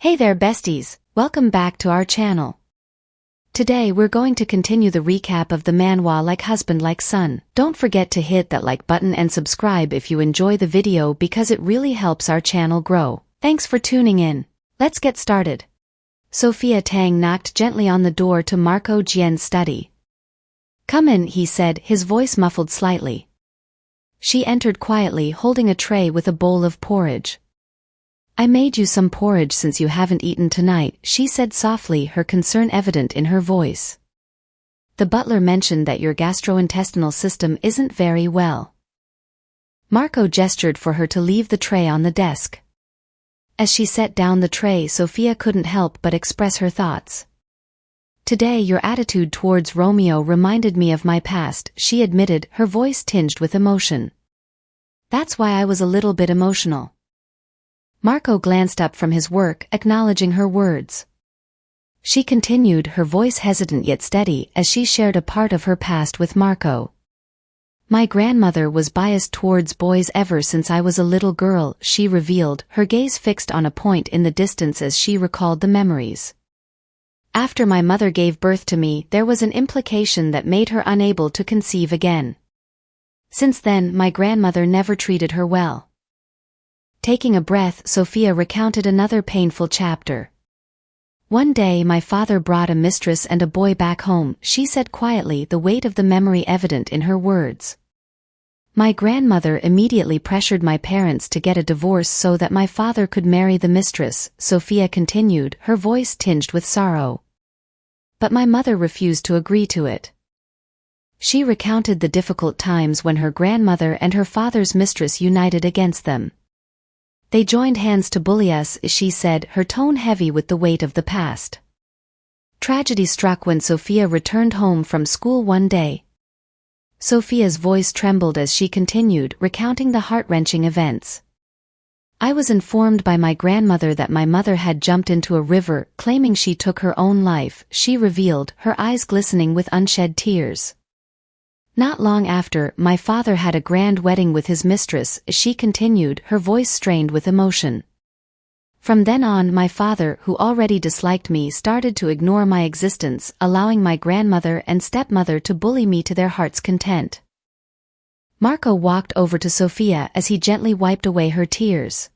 Hey there besties, welcome back to our channel. Today we're going to continue the recap of the manhwa like husband like son. Don't forget to hit that like button and subscribe if you enjoy the video because it really helps our channel grow. Thanks for tuning in. Let's get started. Sophia Tang knocked gently on the door to Marco Jian's study. "Come in," he said, his voice muffled slightly. She entered quietly holding a tray with a bowl of porridge. "I made you some porridge since you haven't eaten tonight," she said softly, her concern evident in her voice. "The butler mentioned that your gastrointestinal system isn't very well." Marco gestured for her to leave the tray on the desk. As she set down the tray, Sophia couldn't help but express her thoughts. "Today your attitude towards Romeo reminded me of my past," she admitted, her voice tinged with emotion. "That's why I was a little bit emotional." Marco glanced up from his work, acknowledging her words. She continued, her voice hesitant yet steady, as she shared a part of her past with Marco. "My grandmother was biased towards boys ever since I was a little girl," she revealed, her gaze fixed on a point in the distance as she recalled the memories. "After my mother gave birth to me, there was an implication that made her unable to conceive again. Since then, my grandmother never treated her well." Taking a breath, Sophia recounted another painful chapter. "One day my father brought a mistress and a boy back home," she said quietly, the weight of the memory evident in her words. "My grandmother immediately pressured my parents to get a divorce so that my father could marry the mistress," Sophia continued, her voice tinged with sorrow. "But my mother refused to agree to it." She recounted the difficult times when her grandmother and her father's mistress united against them. "They joined hands to bully us," she said, her tone heavy with the weight of the past. Tragedy struck when Sophia returned home from school one day. Sophia's voice trembled as she continued, recounting the heart-wrenching events. "I was informed by my grandmother that my mother had jumped into a river, claiming she took her own life," she revealed, her eyes glistening with unshed tears. "Not long after, my father had a grand wedding with his mistress," she continued, her voice strained with emotion. "From then on, my father, who already disliked me, started to ignore my existence, allowing my grandmother and stepmother to bully me to their heart's content." Marco walked over to Sophia as he gently wiped away her tears.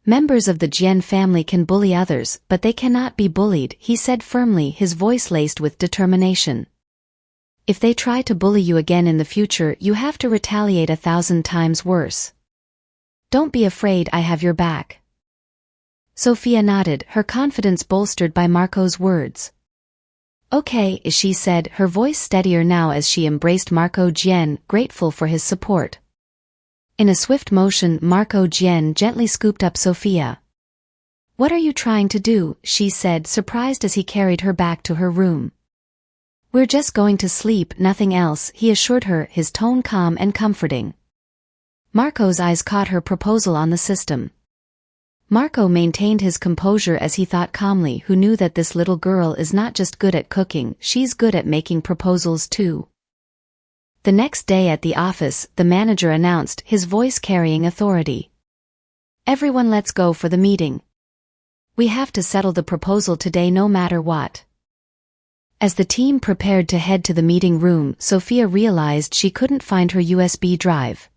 "Members of the Jian family can bully others, but they cannot be bullied," he said firmly, his voice laced with determination. "If they try to bully you again in the future, you have to retaliate 1,000 times worse. Don't be afraid, I have your back." Sophia nodded, her confidence bolstered by Marco's words. "Okay," she said, her voice steadier now as she embraced Marco Jian, grateful for his support. In a swift motion, Marco Jian gently scooped up Sophia. "What are you trying to do?" she said, surprised as he carried her back to her room. "We're just going to sleep, nothing else," he assured her, his tone calm and comforting. Marco's eyes caught her proposal on the system. Marco maintained his composure as he thought calmly, who knew that this little girl is not just good at cooking, she's good at making proposals too. The next day at the office, the manager announced, his voice carrying authority. "Everyone, let's go for the meeting. We have to settle the proposal today no matter what." As the team prepared to head to the meeting room, Sophia realized she couldn't find her USB drive.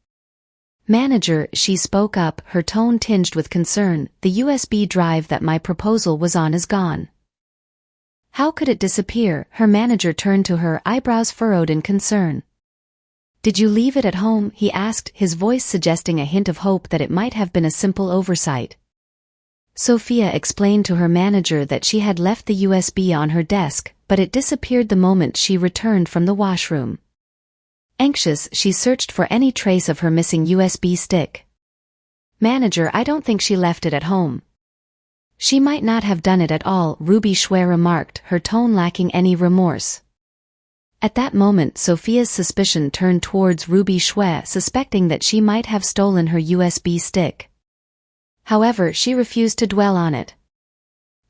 "Manager," she spoke up, her tone tinged with concern, "the USB drive that my proposal was on is gone." "How could it disappear?" Her manager turned to her, eyebrows furrowed in concern. "Did you leave it at home?" he asked, his voice suggesting a hint of hope that it might have been a simple oversight. Sophia explained to her manager that she had left the USB on her desk, but it disappeared the moment she returned from the washroom. Anxious, she searched for any trace of her missing USB stick. "Manager, I don't think she left it at home." "She might not have done it at all," Ruby Shui remarked, her tone lacking any remorse. At that moment, Sophia's suspicion turned towards Ruby Shui, suspecting that she might have stolen her USB stick. However, she refused to dwell on it.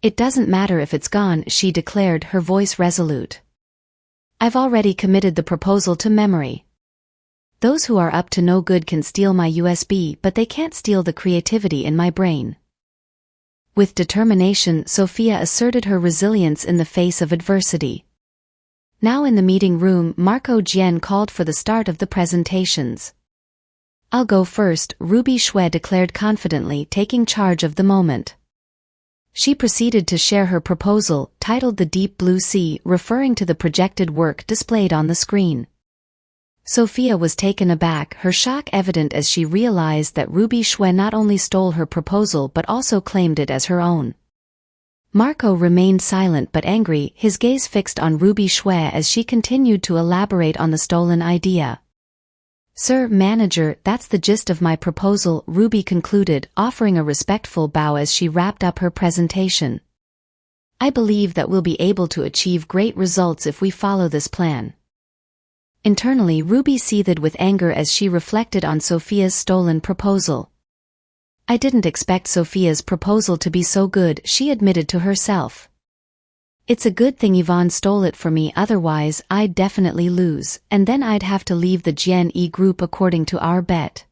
"It doesn't matter if it's gone," she declared, her voice resolute. "I've already committed the proposal to memory. Those who are up to no good can steal my USB, but they can't steal the creativity in my brain." With determination, Sophia asserted her resilience in the face of adversity. Now in the meeting room, Marco Jian called for the start of the presentations. "I'll go first," Ruby Xue declared confidently, taking charge of the moment. She proceeded to share her proposal, titled The Deep Blue Sea, referring to the projected work displayed on the screen. Sophia was taken aback, her shock evident as she realized that Ruby Xue not only stole her proposal but also claimed it as her own. Marco remained silent but angry, his gaze fixed on Ruby Xue as she continued to elaborate on the stolen idea. "Sir Manager, that's the gist of my proposal," Ruby concluded, offering a respectful bow as she wrapped up her presentation. "I believe that we'll be able to achieve great results if we follow this plan." Internally, Ruby seethed with anger as she reflected on Sophia's stolen proposal. "I didn't expect Sophia's proposal to be so good," she admitted to herself. "It's a good thing Ivonne stole it for me, otherwise I'd definitely lose, and then I'd have to leave the Jian E group according to our bet."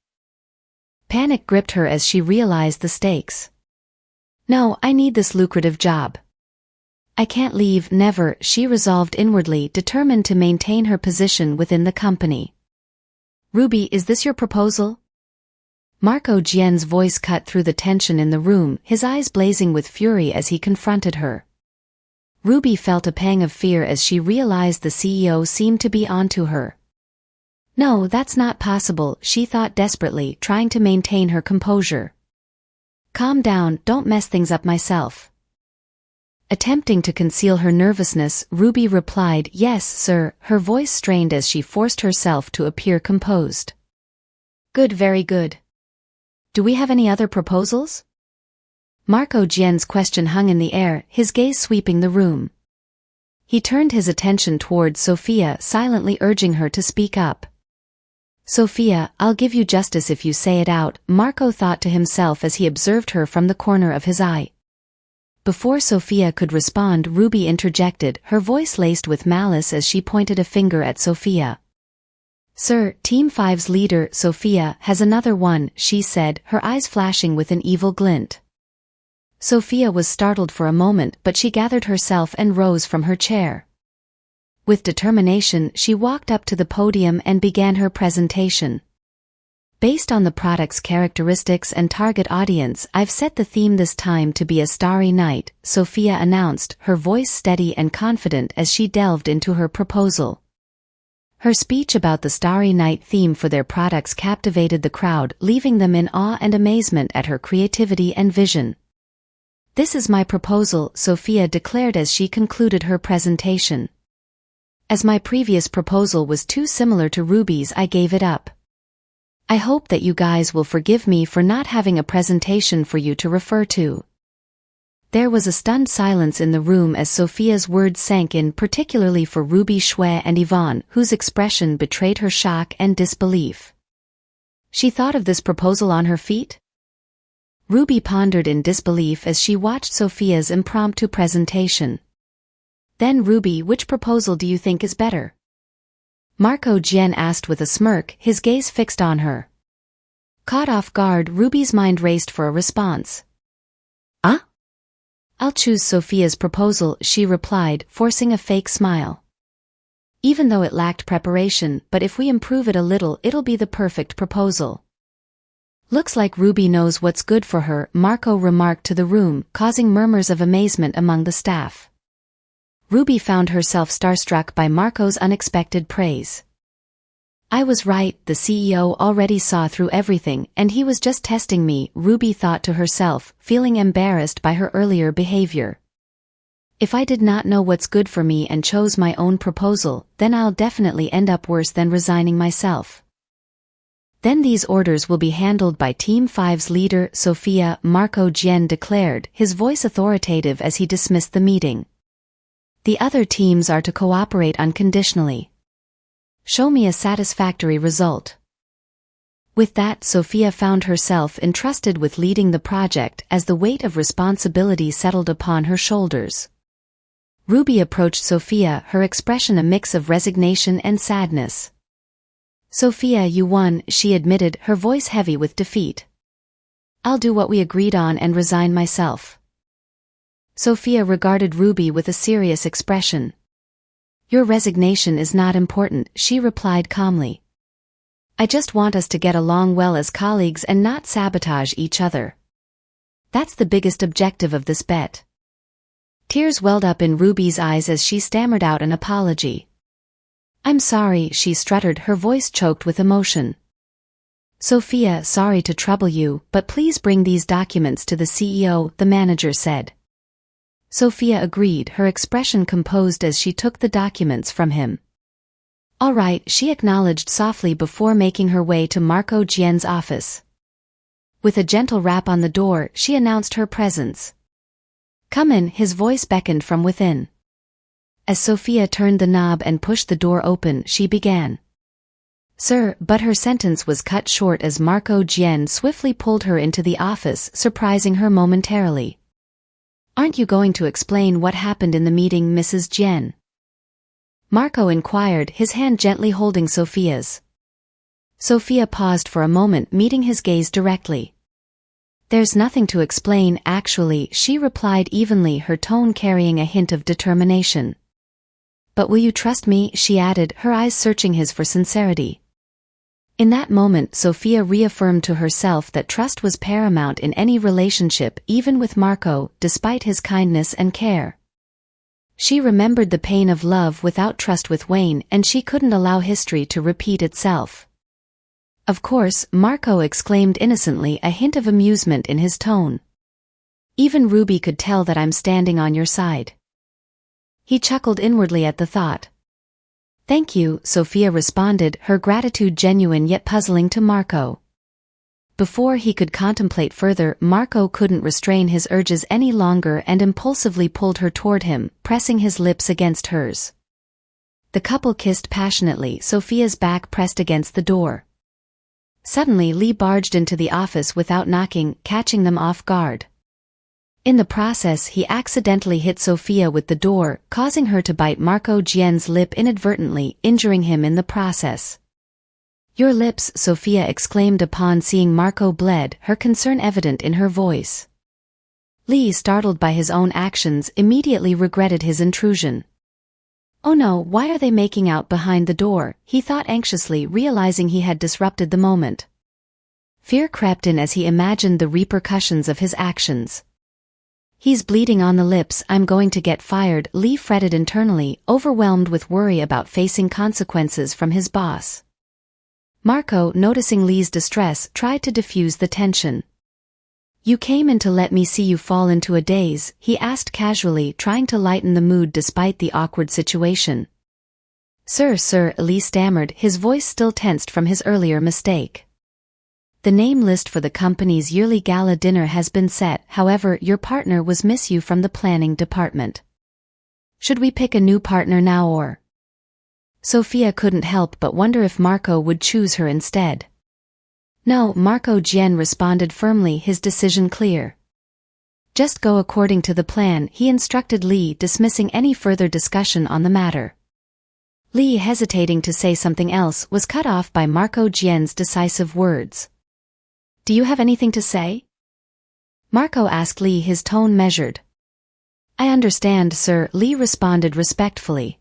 Panic gripped her as she realized the stakes. "No, I need this lucrative job. I can't leave, never," she resolved inwardly, determined to maintain her position within the company. "Ruby, is this your proposal?" Marco Jian's voice cut through the tension in the room, his eyes blazing with fury as he confronted her. Ruby felt a pang of fear as she realized the CEO seemed to be onto her. "No, that's not possible," she thought desperately, trying to maintain her composure. "Calm down, don't mess things up myself." Attempting to conceal her nervousness, Ruby replied, "Yes, sir," her voice strained as she forced herself to appear composed. "Good, very good. Do we have any other proposals?" Marco Jian's question hung in the air, his gaze sweeping the room. He turned his attention towards Sophia, silently urging her to speak up. "Sophia, I'll give you justice if you say it out," Marco thought to himself as he observed her from the corner of his eye. Before Sophia could respond, Ruby interjected, her voice laced with malice as she pointed a finger at Sophia. "Sir, Team 5's leader, Sophia, has another one," she said, her eyes flashing with an evil glint. Sophia was startled for a moment, but she gathered herself and rose from her chair. With determination, she walked up to the podium and began her presentation. "Based on the product's characteristics and target audience, I've set the theme this time to be a starry night," Sophia announced, her voice steady and confident as she delved into her proposal. Her speech about the starry night theme for their products captivated the crowd, leaving them in awe and amazement at her creativity and vision. "This is my proposal," Sophia declared as she concluded her presentation. "As my previous proposal was too similar to Ruby's, I gave it up. I hope that you guys will forgive me for not having a presentation for you to refer to." There was a stunned silence in the room as Sophia's words sank in, particularly for Ruby Xue and Ivonne, whose expression betrayed her shock and disbelief. She thought of this proposal on her feet? Ruby pondered in disbelief as she watched Sophia's impromptu presentation. "Then Ruby, which proposal do you think is better?" Marco Jian asked with a smirk, his gaze fixed on her. Caught off guard, Ruby's mind raced for a response. "I'll choose Sophia's proposal," she replied, forcing a fake smile. "Even though it lacked preparation, but if we improve it a little, it'll be the perfect proposal." "Looks like Ruby knows what's good for her," Marco remarked to the room, causing murmurs of amazement among the staff. Ruby found herself starstruck by Marco's unexpected praise. "I was right, the CEO already saw through everything, and he was just testing me," Ruby thought to herself, feeling embarrassed by her earlier behavior. "If I did not know what's good for me and chose my own proposal, then I'll definitely end up worse than resigning myself. Then these orders will be handled by Team 5's leader, Sophia," Marco Jian declared, his voice authoritative as he dismissed the meeting. "The other teams are to cooperate unconditionally. Show me a satisfactory result." With that, Sophia found herself entrusted with leading the project as the weight of responsibility settled upon her shoulders. Ruby approached Sophia, her expression a mix of resignation and sadness. "Sophia, you won," she admitted, her voice heavy with defeat. "I'll do what we agreed on and resign myself." Sophia regarded Ruby with a serious expression. Your resignation is not important, she replied calmly. I just want us to get along well as colleagues and not sabotage each other. That's the biggest objective of this bet. Tears welled up in Ruby's eyes as she stammered out an apology. I'm sorry, she stuttered, her voice choked with emotion. Sophia, sorry to trouble you, but please bring these documents to the CEO, the manager said. Sophia agreed, her expression composed as she took the documents from him. All right, she acknowledged softly before making her way to Marco Jien's office. With a gentle rap on the door, she announced her presence. Come in, his voice beckoned from within. As Sophia turned the knob and pushed the door open, she began. Sir, but her sentence was cut short as Marco Jien swiftly pulled her into the office, surprising her momentarily. Aren't you going to explain what happened in the meeting, Mrs. Jien? Marco inquired, his hand gently holding Sophia's. Sophia paused for a moment, meeting his gaze directly. There's nothing to explain, actually, she replied evenly, her tone carrying a hint of determination. But will you trust me, she added, her eyes searching his for sincerity. In that moment, Sophia reaffirmed to herself that trust was paramount in any relationship, even with Marco, despite his kindness and care. She remembered the pain of love without trust with Wayne, and she couldn't allow history to repeat itself. Of course, Marco exclaimed innocently, a hint of amusement in his tone. Even Ruby could tell that I'm standing on your side. He chuckled inwardly at the thought. Thank you, Sophia responded, her gratitude genuine yet puzzling to Marco. Before he could contemplate further, Marco couldn't restrain his urges any longer and impulsively pulled her toward him, pressing his lips against hers. The couple kissed passionately, Sophia's back pressed against the door. Suddenly Lee barged into the office without knocking, catching them off guard. In the process, he accidentally hit Sophia with the door, causing her to bite Marco Jien's lip inadvertently, injuring him in the process. Your lips, Sophia exclaimed upon seeing Marco bled, her concern evident in her voice. Lee, startled by his own actions, immediately regretted his intrusion. Oh no, why are they making out behind the door, he thought anxiously, realizing he had disrupted the moment. Fear crept in as he imagined the repercussions of his actions. He's bleeding on the lips, I'm going to get fired, Lee fretted internally, overwhelmed with worry about facing consequences from his boss. Marco, noticing Lee's distress, tried to diffuse the tension. You came in to let me see you fall into a daze, he asked casually, trying to lighten the mood despite the awkward situation. Sir, Lee stammered, his voice still tensed from his earlier mistake. The name list for the company's yearly gala dinner has been set, however, your partner was miss you from the planning department. Should we pick a new partner now or? Sophia couldn't help but wonder if Marco would choose her instead. No, Marco Jien responded firmly, his decision clear. Just go according to the plan, he instructed Lee, dismissing any further discussion on the matter. Lee, hesitating to say something else, was cut off by Marco Jien's decisive words. Do you have anything to say? Marco asked Lee, his tone measured. I understand, sir, Lee responded respectfully.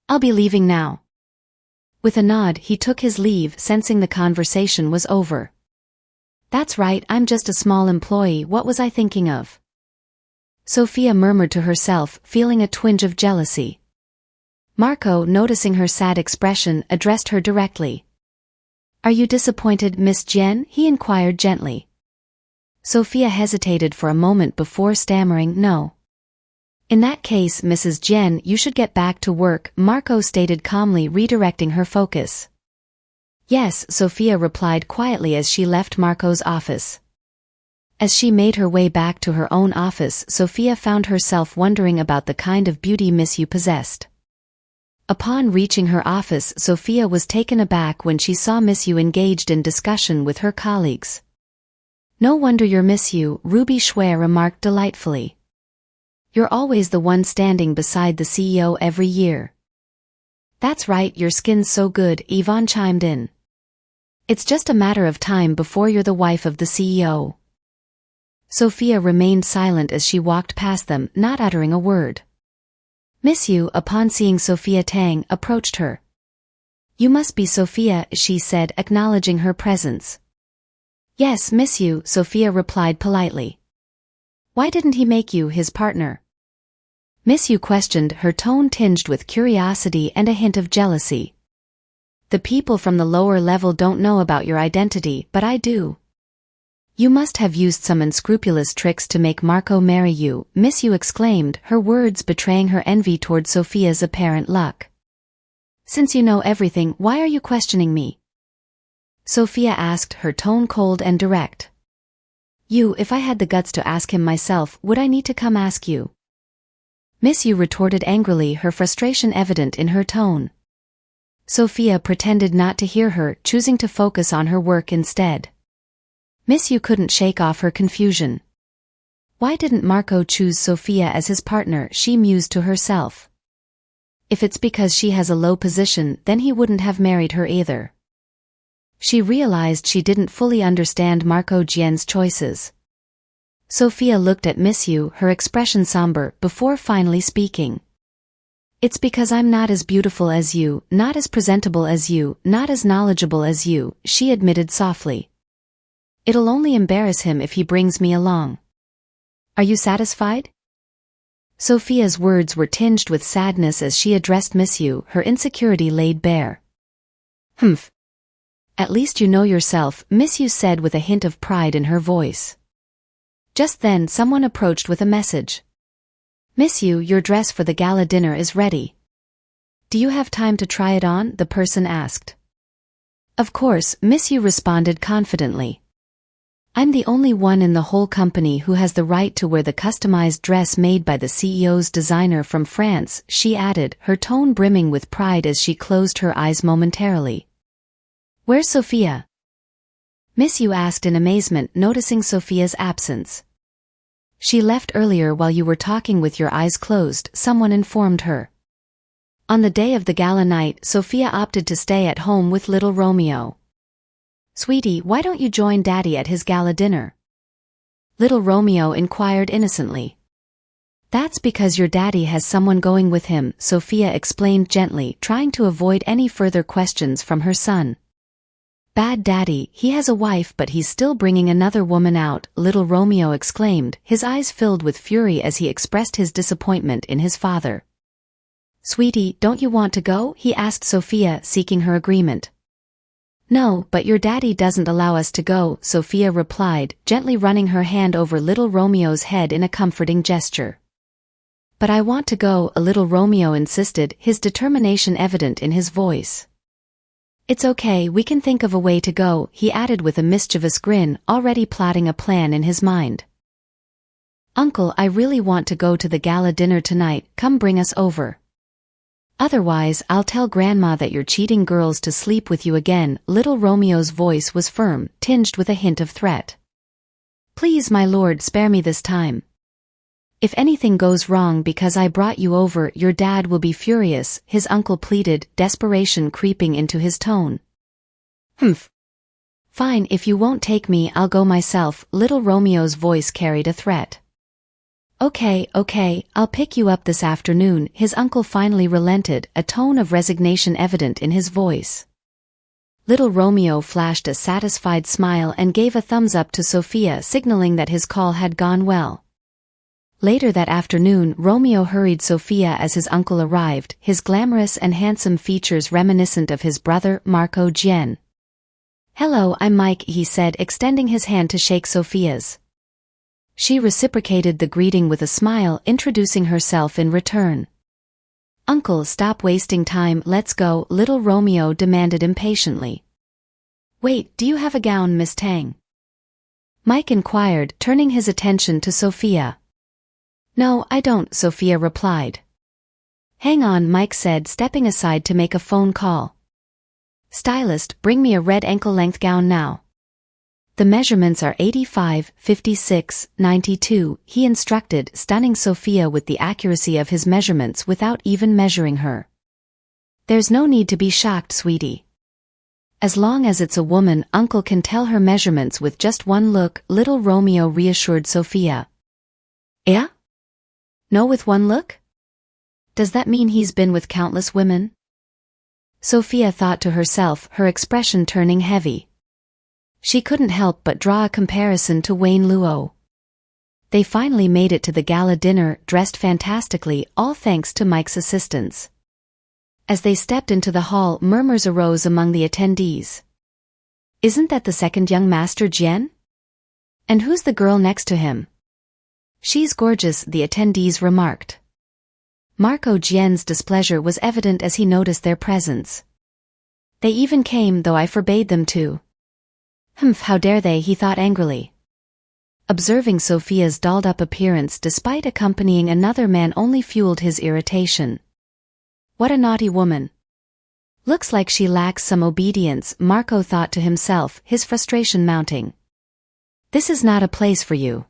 I'll be leaving now. With a nod, he took his leave, sensing the conversation was over. That's right, I'm just a small employee, what was I thinking of? Sophia murmured to herself, feeling a twinge of jealousy. Marco, noticing her sad expression, addressed her directly. Are you disappointed, Miss Jien? He inquired gently. Sophia hesitated for a moment before stammering no. In that case, Mrs. Jien, you should get back to work, Marco stated calmly, redirecting her focus. Yes, Sophia replied quietly as she left Marco's office. As she made her way back to her own office, Sophia found herself wondering about the kind of beauty Miss Yu possessed. Upon reaching her office, Sophia was taken aback when she saw Miss Yu engaged in discussion with her colleagues. No wonder you're Miss Yu, Ruby Shui remarked delightfully. You're always the one standing beside the CEO every year. That's right, your skin's so good, Ivonne chimed in. It's just a matter of time before you're the wife of the CEO. Sophia remained silent as she walked past them, not uttering a word. Miss Yu, upon seeing Sophia Tang, approached her. You must be Sophia, she said, acknowledging her presence. Yes, Miss Yu, Sophia replied politely. Why didn't he make you his partner? Miss Yu questioned, her tone tinged with curiosity and a hint of jealousy. The people from the lower level don't know about your identity, but I do. You must have used some unscrupulous tricks to make Marco marry you, Miss Yu exclaimed, her words betraying her envy toward Sophia's apparent luck. Since you know everything, why are you questioning me? Sophia asked, her tone cold and direct. If I had the guts to ask him myself, would I need to come ask you? Miss Yu retorted angrily, her frustration evident in her tone. Sophia pretended not to hear her, choosing to focus on her work instead. Miss Yu couldn't shake off her confusion. Why didn't Marco choose Sophia as his partner, she mused to herself. If it's because she has a low position, then he wouldn't have married her either. She realized she didn't fully understand Marco Jian's choices. Sophia looked at Miss Yu, her expression somber, before finally speaking. It's because I'm not as beautiful as you, not as presentable as you, not as knowledgeable as you, she admitted softly. It'll only embarrass him if he brings me along. Are you satisfied? Sophia's words were tinged with sadness as she addressed Miss Yu, her insecurity laid bare. Humph. At least you know yourself, Miss Yu said with a hint of pride in her voice. Just then someone approached with a message. Miss Yu, your dress for the gala dinner is ready. Do you have time to try it on? The person asked. Of course, Miss Yu responded confidently. I'm the only one in the whole company who has the right to wear the customized dress made by the CEO's designer from France, she added, her tone brimming with pride as she closed her eyes momentarily. Where's Sophia? Miss Yu asked in amazement, noticing Sophia's absence. She left earlier while you were talking with your eyes closed, someone informed her. On the day of the gala night, Sophia opted to stay at home with little Romeo. Sweetie, why don't you join Daddy at his gala dinner? Little Romeo inquired innocently. That's because your daddy has someone going with him, Sophia explained gently, trying to avoid any further questions from her son. Bad daddy, he has a wife but he's still bringing another woman out, little Romeo exclaimed, his eyes filled with fury as he expressed his disappointment in his father. Sweetie, don't you want to go? He asked Sophia, seeking her agreement. No, but your daddy doesn't allow us to go, Sophia replied, gently running her hand over little Romeo's head in a comforting gesture. But I want to go, little Romeo insisted, his determination evident in his voice. It's okay, we can think of a way to go, he added with a mischievous grin, already plotting a plan in his mind. Uncle, I really want to go to the gala dinner tonight, come bring us over. Otherwise, I'll tell Grandma that you're cheating girls to sleep with you again, little Romeo's voice was firm, tinged with a hint of threat. Please my lord, spare me this time. If anything goes wrong because I brought you over, your dad will be furious, his uncle pleaded, desperation creeping into his tone. Humph. Fine, if you won't take me, I'll go myself, little Romeo's voice carried a threat. Okay, I'll pick you up this afternoon, his uncle finally relented, a tone of resignation evident in his voice. Little Romeo flashed a satisfied smile and gave a thumbs up to Sophia, signaling that his call had gone well. Later that afternoon, Romeo hurried Sophia as his uncle arrived, his glamorous and handsome features reminiscent of his brother, Marco Jian. Hello, I'm Mike, he said, extending his hand to shake Sophia's. She reciprocated the greeting with a smile, introducing herself in return. Uncle, stop wasting time, let's go, little Romeo demanded impatiently. Wait, do you have a gown, Miss Tang? Mike inquired, turning his attention to Sophia. No, I don't, Sophia replied. Hang on, Mike said, stepping aside to make a phone call. Stylist, bring me a red ankle-length gown now. The measurements are 85, 56, 92, he instructed, stunning Sophia with the accuracy of his measurements without even measuring her. There's no need to be shocked, sweetie. As long as it's a woman, Uncle can tell her measurements with just one look, little Romeo reassured Sophia. Yeah? No, with one look? Does that mean he's been with countless women? Sophia thought to herself, her expression turning heavy. She couldn't help but draw a comparison to Wayne Luo. They finally made it to the gala dinner, dressed fantastically, all thanks to Mike's assistance. As they stepped into the hall, murmurs arose among the attendees. Isn't that the second young Master Jian? And who's the girl next to him? She's gorgeous, the attendees remarked. Marco Jian's displeasure was evident as he noticed their presence. They even came, though I forbade them to. Humph, how dare they, he thought angrily. Observing Sophia's dolled-up appearance despite accompanying another man only fueled his irritation. What a naughty woman. Looks like she lacks some obedience, Marco thought to himself, his frustration mounting. This is not a place for you.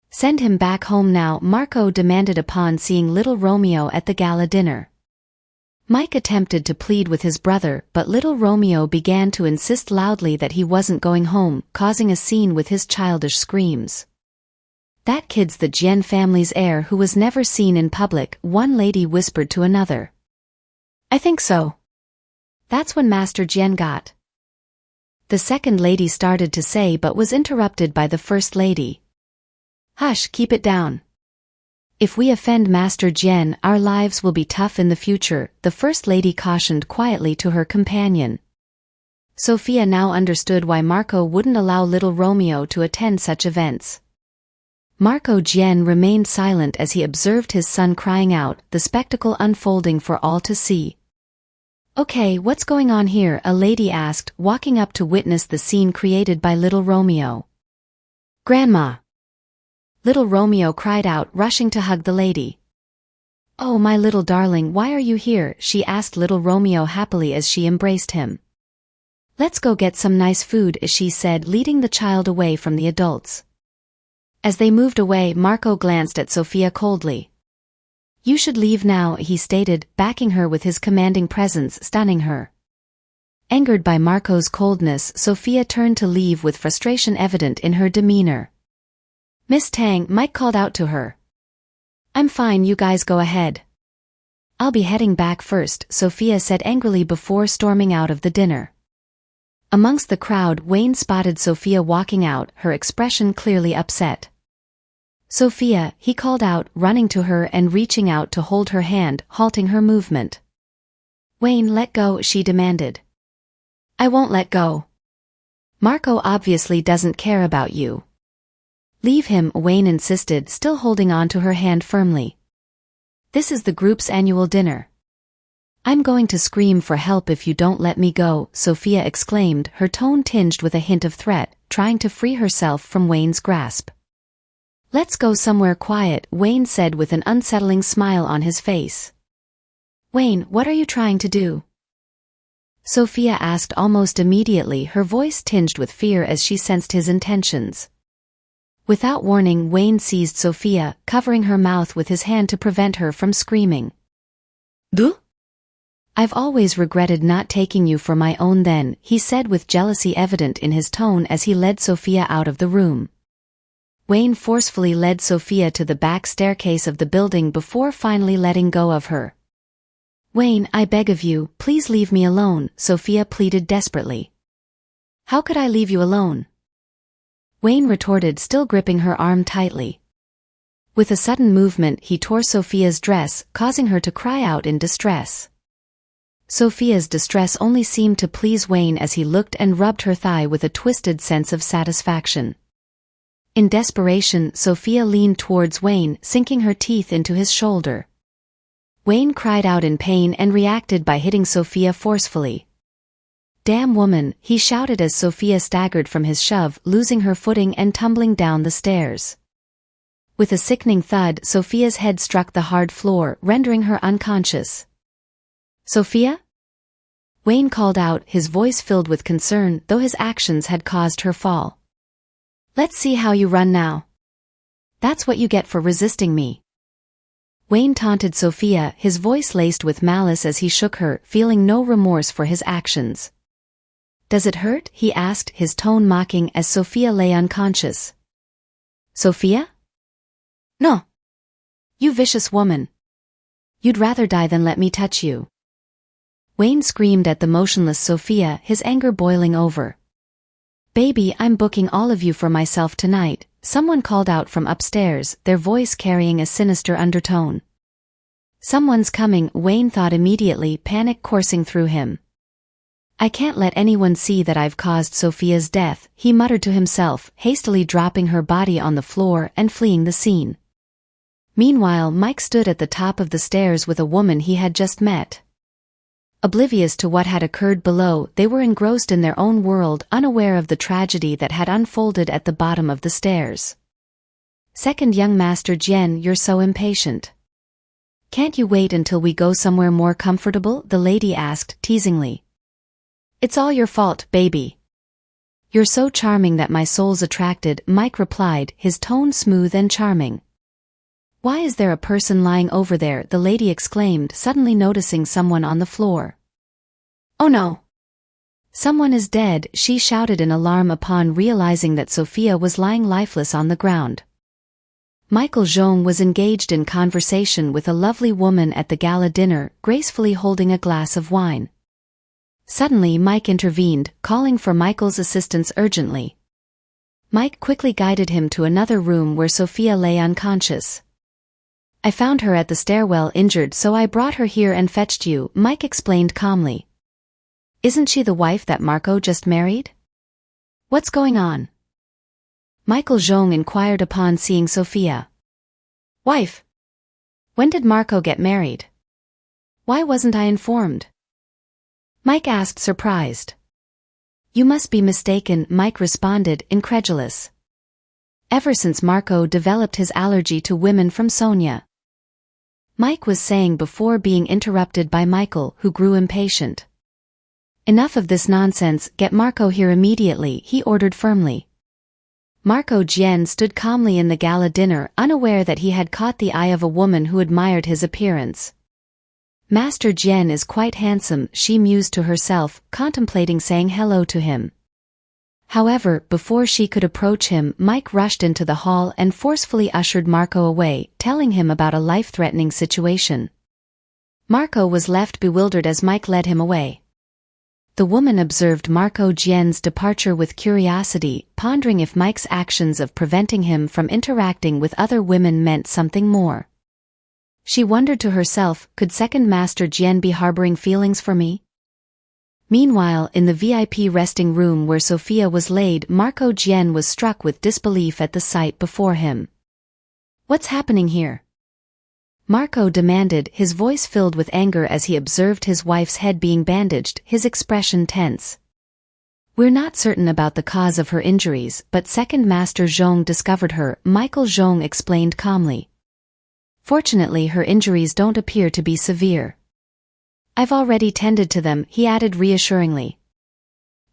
Send him back home now, Marco demanded upon seeing little Romeo at the gala dinner. Mike attempted to plead with his brother, but little Romeo began to insist loudly that he wasn't going home, causing a scene with his childish screams. That kid's the Jian family's heir who was never seen in public, one lady whispered to another. I think so. That's when Master Jian got. The second lady started to say but was interrupted by the first lady. Hush, keep it down. If we offend Master Jian, our lives will be tough in the future, the first lady cautioned quietly to her companion. Sophia now understood why Marco wouldn't allow little Romeo to attend such events. Marco Jian remained silent as he observed his son crying out, the spectacle unfolding for all to see. Okay, what's going on here? A lady asked, walking up to witness the scene created by little Romeo. Grandma! Little Romeo cried out, rushing to hug the lady. Oh, my little darling, why are you here? She asked little Romeo happily as she embraced him. Let's go get some nice food, she said, leading the child away from the adults. As they moved away, Marco glanced at Sophia coldly. You should leave now, he stated, backing her with his commanding presence, stunning her. Angered by Marco's coldness, Sophia turned to leave with frustration evident in her demeanor. Miss Tang, Mike called out to her. I'm fine, you guys go ahead. I'll be heading back first, Sophia said angrily before storming out of the dinner. Amongst the crowd, Wayne spotted Sophia walking out, her expression clearly upset. Sophia, he called out, running to her and reaching out to hold her hand, halting her movement. Wayne, let go, she demanded. I won't let go. Marco obviously doesn't care about you. Leave him, Wayne insisted, still holding on to her hand firmly. This is the group's annual dinner. I'm going to scream for help if you don't let me go, Sophia exclaimed, her tone tinged with a hint of threat, trying to free herself from Wayne's grasp. Let's go somewhere quiet, Wayne said with an unsettling smile on his face. Wayne, what are you trying to do? Sophia asked almost immediately, her voice tinged with fear as she sensed his intentions. Without warning, Wayne seized Sophia, covering her mouth with his hand to prevent her from screaming. Do? I've always regretted not taking you for my own then, he said with jealousy evident in his tone as he led Sophia out of the room. Wayne forcefully led Sophia to the back staircase of the building before finally letting go of her. Wayne, I beg of you, please leave me alone, Sophia pleaded desperately. How could I leave you alone? Wayne retorted, still gripping her arm tightly. With a sudden movement, he tore Sophia's dress, causing her to cry out in distress. Sophia's distress only seemed to please Wayne as he looked and rubbed her thigh with a twisted sense of satisfaction. In desperation, Sophia leaned towards Wayne, sinking her teeth into his shoulder. Wayne cried out in pain and reacted by hitting Sophia forcefully. Damn woman, he shouted as Sophia staggered from his shove, losing her footing and tumbling down the stairs. With a sickening thud, Sophia's head struck the hard floor, rendering her unconscious. Sophia? Wayne called out, his voice filled with concern, though his actions had caused her fall. Let's see how you run now. That's what you get for resisting me. Wayne taunted Sophia, his voice laced with malice as he shook her, feeling no remorse for his actions. Does it hurt? He asked, his tone mocking as Sophia lay unconscious. Sophia? No. You vicious woman. You'd rather die than let me touch you. Wayne screamed at the motionless Sophia, his anger boiling over. Baby, I'm booking all of you for myself tonight, someone called out from upstairs, their voice carrying a sinister undertone. Someone's coming, Wayne thought immediately, panic coursing through him. I can't let anyone see that I've caused Sophia's death, he muttered to himself, hastily dropping her body on the floor and fleeing the scene. Meanwhile, Mike stood at the top of the stairs with a woman he had just met. Oblivious to what had occurred below, they were engrossed in their own world, unaware of the tragedy that had unfolded at the bottom of the stairs. Second young Master Jen, you're so impatient. Can't you wait until we go somewhere more comfortable? The lady asked, teasingly. It's all your fault, baby. You're so charming that my soul's attracted, Mike replied, his tone smooth and charming. Why is there a person lying over there? The lady exclaimed, suddenly noticing someone on the floor. Oh no! Someone is dead, she shouted in alarm upon realizing that Sophia was lying lifeless on the ground. Michael Jean was engaged in conversation with a lovely woman at the gala dinner, gracefully holding a glass of wine. Suddenly Mike intervened, calling for Michael's assistance urgently. Mike quickly guided him to another room where Sophia lay unconscious. I found her at the stairwell injured, so I brought her here and fetched you, Mike explained calmly. Isn't she the wife that Marco just married? What's going on? Michael Jean inquired upon seeing Sophia. Wife? When did Marco get married? Why wasn't I informed? Mike asked, surprised. You must be mistaken, Mike responded, incredulous. Ever since Marco developed his allergy to women from Sonia. Mike was saying before being interrupted by Michael, who grew impatient. Enough of this nonsense, get Marco here immediately, he ordered firmly. Marco Jien stood calmly in the gala dinner, unaware that he had caught the eye of a woman who admired his appearance. Master Jien is quite handsome, she mused to herself, contemplating saying hello to him. However, before she could approach him, Mike rushed into the hall and forcefully ushered Marco away, telling him about a life-threatening situation. Marco was left bewildered as Mike led him away. The woman observed Marco Jien's departure with curiosity, pondering if Mike's actions of preventing him from interacting with other women meant something more. She wondered to herself, could Second Master Jien be harboring feelings for me? Meanwhile, in the VIP resting room where Sophia was laid, Marco Jien was struck with disbelief at the sight before him. What's happening here? Marco demanded, his voice filled with anger as he observed his wife's head being bandaged, his expression tense. We're not certain about the cause of her injuries, but Second Master Zhong discovered her, Michael Zhong explained calmly. Fortunately, her injuries don't appear to be severe. I've already tended to them, he added reassuringly.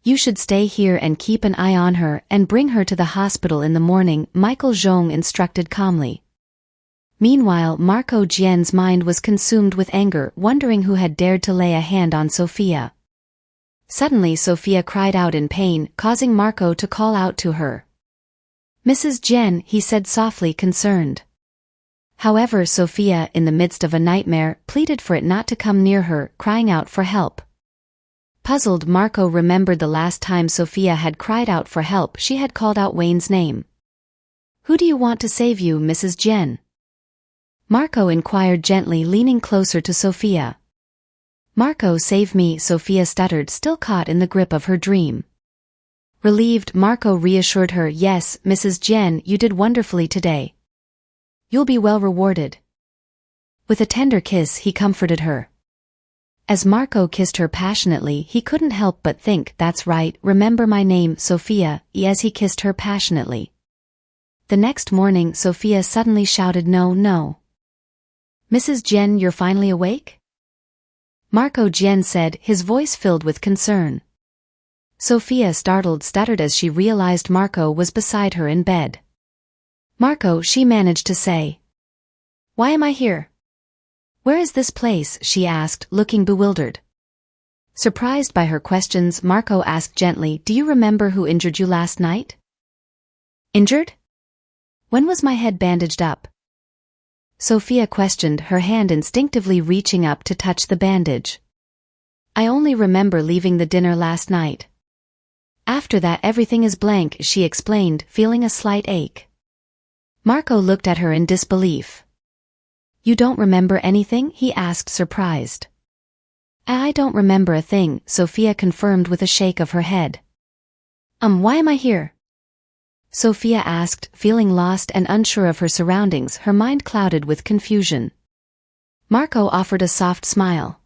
You should stay here and keep an eye on her and bring her to the hospital in the morning, Michael Zhong instructed calmly. Meanwhile, Marco Jien's mind was consumed with anger, wondering who had dared to lay a hand on Sophia. Suddenly Sophia cried out in pain, causing Marco to call out to her. Mrs. Jien, he said softly, concerned. However, Sophia, in the midst of a nightmare, pleaded for it not to come near her, crying out for help. Puzzled, Marco remembered the last time Sophia had cried out for help, she had called out Wayne's name. Who do you want to save you, Mrs. Jien? Marco inquired gently, leaning closer to Sophia. Marco, save me, Sophia stuttered, still caught in the grip of her dream. Relieved, Marco reassured her, yes, Mrs. Jien, you did wonderfully today. You'll be well rewarded. With a tender kiss, he comforted her. As Marco kissed her passionately, he couldn't help but think, that's right, remember my name, Sophia, as he kissed her passionately. The next morning, Sophia suddenly shouted, no, no. Mrs. Jien, you're finally awake? Marco Jien said, his voice filled with concern. Sophia, startled, stuttered as she realized Marco was beside her in bed. Marco, she managed to say. Why am I here? Where is this place, she asked, looking bewildered. Surprised by her questions, Marco asked gently, "Do you remember who injured you last night?" "Injured? When was my head bandaged up?" Sophia questioned, her hand instinctively reaching up to touch the bandage. "I only remember leaving the dinner last night. After that everything is blank," she explained, feeling a slight ache. Marco looked at her in disbelief. "You don't remember anything?" he asked, surprised. "I don't remember a thing," Sophia confirmed with a shake of her head. Why am I here?" Sophia asked, feeling lost and unsure of her surroundings, her mind clouded with confusion. Marco offered a soft smile.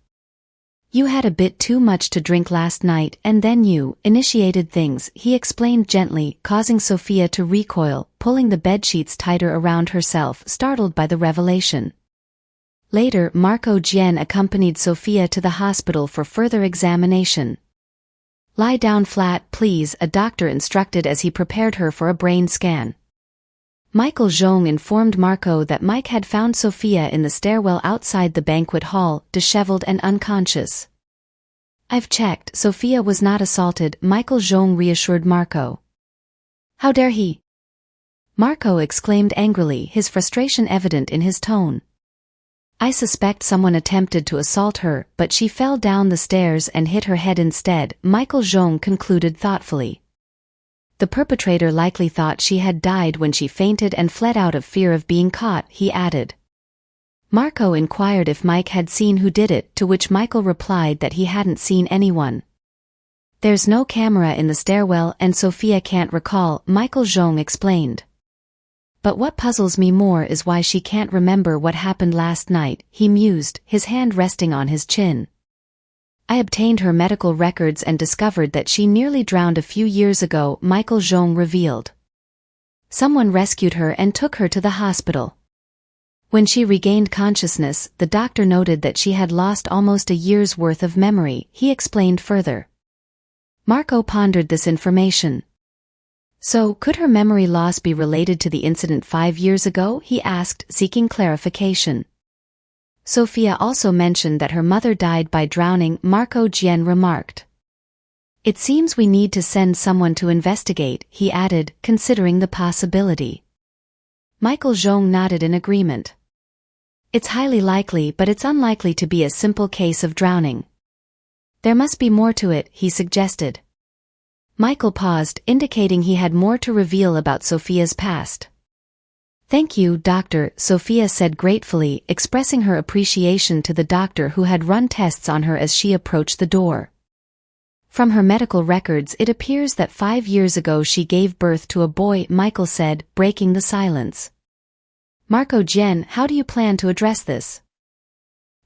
"You had a bit too much to drink last night and then you initiated things," he explained gently, causing Sophia to recoil, pulling the bedsheets tighter around herself, startled by the revelation. Later, Marco Jian accompanied Sophia to the hospital for further examination. "Lie down flat, please," a doctor instructed as he prepared her for a brain scan. Michael Zhong informed Marco that Mike had found Sophia in the stairwell outside the banquet hall, disheveled and unconscious. "I've checked, Sophia was not assaulted," Michael Zhong reassured Marco. "How dare he?" Marco exclaimed angrily, his frustration evident in his tone. "I suspect someone attempted to assault her, but she fell down the stairs and hit her head instead," Michael Zhong concluded thoughtfully. "The perpetrator likely thought she had died when she fainted and fled out of fear of being caught," he added. Marco inquired if Mike had seen who did it, to which Michael replied that he hadn't seen anyone. "There's no camera in the stairwell and Sophia can't recall," Michael Zhong explained. "But what puzzles me more is why she can't remember what happened last night," he mused, his hand resting on his chin. "I obtained her medical records and discovered that she nearly drowned a few years ago," Michael Zhong revealed. "Someone rescued her and took her to the hospital. When she regained consciousness, the doctor noted that she had lost almost a year's worth of memory," he explained further. Marco pondered this information. "So, could her memory loss be related to the incident 5 years ago?" he asked, seeking clarification. "Sophia also mentioned that her mother died by drowning," Marco Jian remarked. "It seems we need to send someone to investigate," he added, considering the possibility. Michael Zhong nodded in agreement. "It's highly likely, but it's unlikely to be a simple case of drowning. There must be more to it," he suggested. Michael paused, indicating he had more to reveal about Sophia's past. "Thank you, doctor," Sophia said gratefully, expressing her appreciation to the doctor who had run tests on her as she approached the door. "From her medical records it appears that 5 years ago she gave birth to a boy," Michael said, breaking the silence. "Marco Jian, how do you plan to address this?"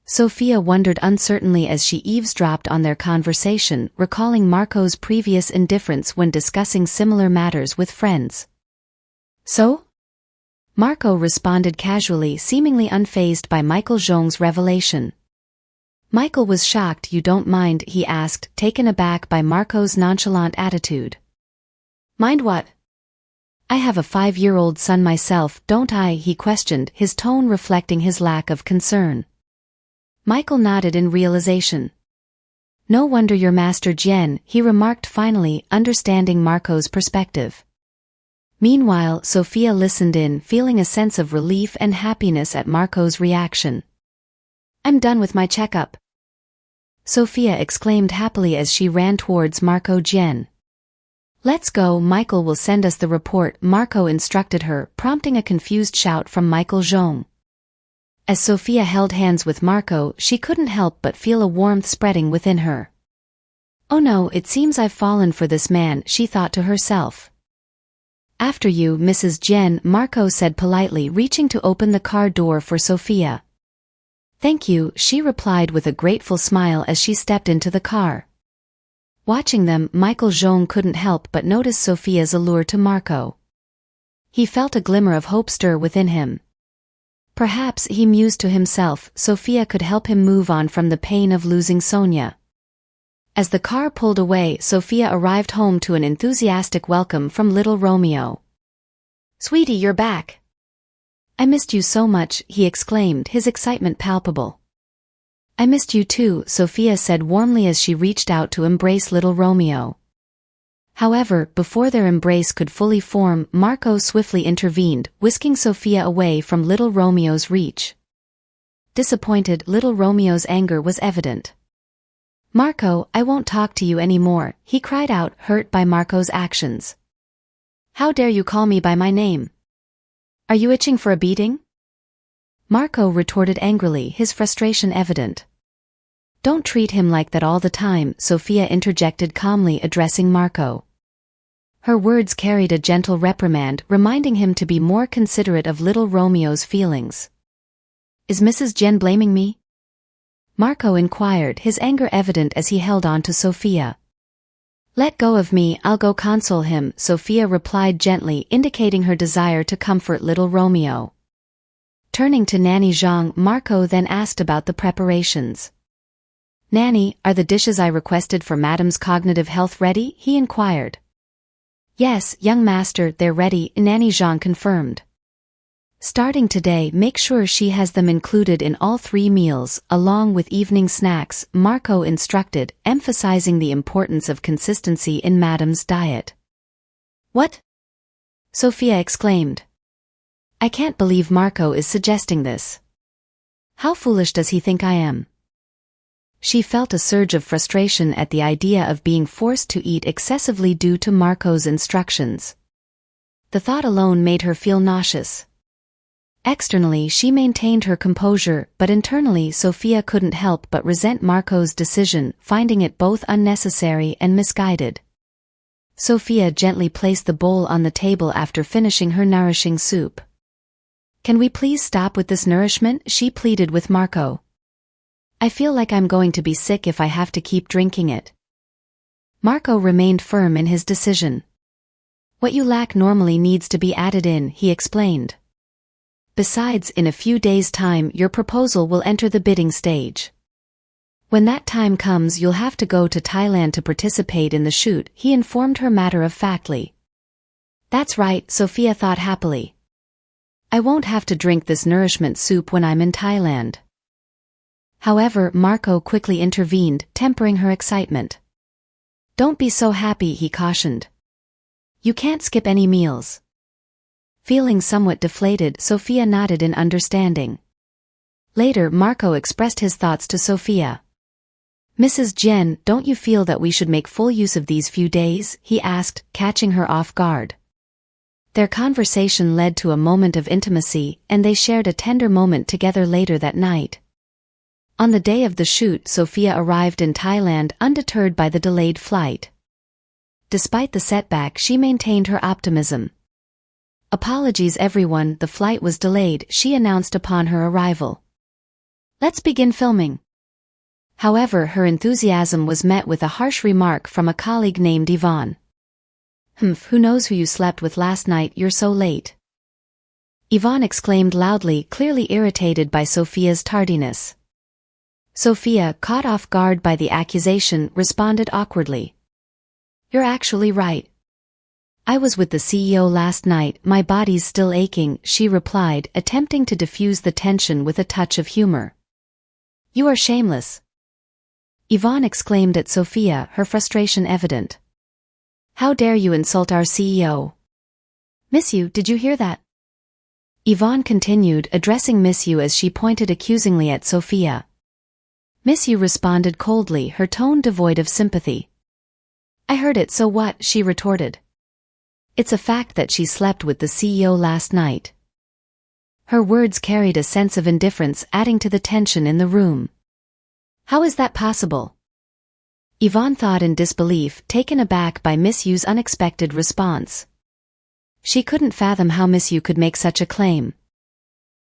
Sophia wondered uncertainly as she eavesdropped on their conversation, recalling Marco's previous indifference when discussing similar matters with friends. "So?" Marco responded casually, seemingly unfazed by Michael Zhong's revelation. Michael was shocked. "You don't mind?" he asked, taken aback by Marco's nonchalant attitude. "Mind what?" "I have a 5-year-old son myself, don't I?" he questioned, his tone reflecting his lack of concern. Michael nodded in realization. "No wonder you're Master Jian," he remarked finally, understanding Marco's perspective. Meanwhile, Sophia listened in, feeling a sense of relief and happiness at Marco's reaction. "I'm done with my checkup," Sophia exclaimed happily as she ran towards Marco Jian. "Let's go, Michael will send us the report," Marco instructed her, prompting a confused shout from Michael Zhong. As Sophia held hands with Marco, she couldn't help but feel a warmth spreading within her. "Oh no, it seems I've fallen for this man," she thought to herself. "After you, Mrs. Jian," Marco said politely, reaching to open the car door for Sophia. "Thank you," she replied with a grateful smile as she stepped into the car. Watching them, Michael Zhong couldn't help but notice Sophia's allure to Marco. He felt a glimmer of hope stir within him. Perhaps, he mused to himself, Sophia could help him move on from the pain of losing Sonia. As the car pulled away, Sophia arrived home to an enthusiastic welcome from little Romeo. "Sweetie, you're back. I missed you so much," he exclaimed, his excitement palpable. I missed you too, Sophia said warmly as she reached out to embrace little Romeo. However, before their embrace could fully form, Marco swiftly intervened, whisking Sophia away from little Romeo's reach. Disappointed, little Romeo's anger was evident. Marco, I won't talk to you anymore, he cried out, hurt by Marco's actions. How dare you call me by my name? Are you itching for a beating? Marco retorted angrily, his frustration evident. Don't treat him like that all the time, Sophia interjected calmly, addressing Marco. Her words carried a gentle reprimand, reminding him to be more considerate of little Romeo's feelings. Is Mrs. Jen blaming me? Marco inquired, his anger evident as he held on to Sophia. Let go of me, I'll go console him, Sophia replied gently, indicating her desire to comfort little Romeo. Turning to Nanny Zhang, Marco then asked about the preparations. Nanny, are the dishes I requested for Madam's cognitive health ready? He inquired. Yes, young master, they're ready, Nanny Zhang confirmed. Starting today, make sure she has them included in all 3 meals, along with evening snacks, Marco instructed, emphasizing the importance of consistency in Madam's diet. What? Sophia exclaimed. I can't believe Marco is suggesting this. How foolish does he think I am? She felt a surge of frustration at the idea of being forced to eat excessively due to Marco's instructions. The thought alone made her feel nauseous. Externally she maintained her composure, but internally Sophia couldn't help but resent Marco's decision, finding it both unnecessary and misguided. Sophia gently placed the bowl on the table after finishing her nourishing soup. Can we please stop with this nourishment? She pleaded with Marco. I feel like I'm going to be sick if I have to keep drinking it. Marco remained firm in his decision. What you lack normally needs to be added in, he explained. Besides, in a few days' time your proposal will enter the bidding stage. When that time comes you'll have to go to Thailand to participate in the shoot, he informed her matter-of-factly. That's right, Sophia thought happily. I won't have to drink this nourishment soup when I'm in Thailand. However, Marco quickly intervened, tempering her excitement. Don't be so happy, he cautioned. You can't skip any meals. Feeling somewhat deflated, Sophia nodded in understanding. Later, Marco expressed his thoughts to Sophia. Mrs. Jen, don't you feel that we should make full use of these few days? He asked, catching her off guard. Their conversation led to a moment of intimacy, and they shared a tender moment together later that night. On the day of the shoot, Sophia arrived in Thailand undeterred by the delayed flight. Despite the setback, she maintained her optimism. Apologies everyone, the flight was delayed, she announced upon her arrival. Let's begin filming. However, her enthusiasm was met with a harsh remark from a colleague named Ivonne. Who knows who you slept with last night, you're so late. Ivonne exclaimed loudly, clearly irritated by Sophia's tardiness. Sophia, caught off guard by the accusation, responded awkwardly. You're actually right. I was with the CEO last night, my body's still aching, she replied, attempting to diffuse the tension with a touch of humor. You are shameless. Ivonne exclaimed at Sophia, her frustration evident. How dare you insult our CEO? Miss you, did you hear that? Ivonne continued, addressing Miss you as she pointed accusingly at Sophia. Miss you responded coldly, her tone devoid of sympathy. I heard it, so what? She retorted. It's a fact that she slept with the CEO last night. Her words carried a sense of indifference, adding to the tension in the room. How is that possible? Ivonne thought in disbelief, taken aback by Miss Yu's unexpected response. She couldn't fathom how Miss Yu could make such a claim.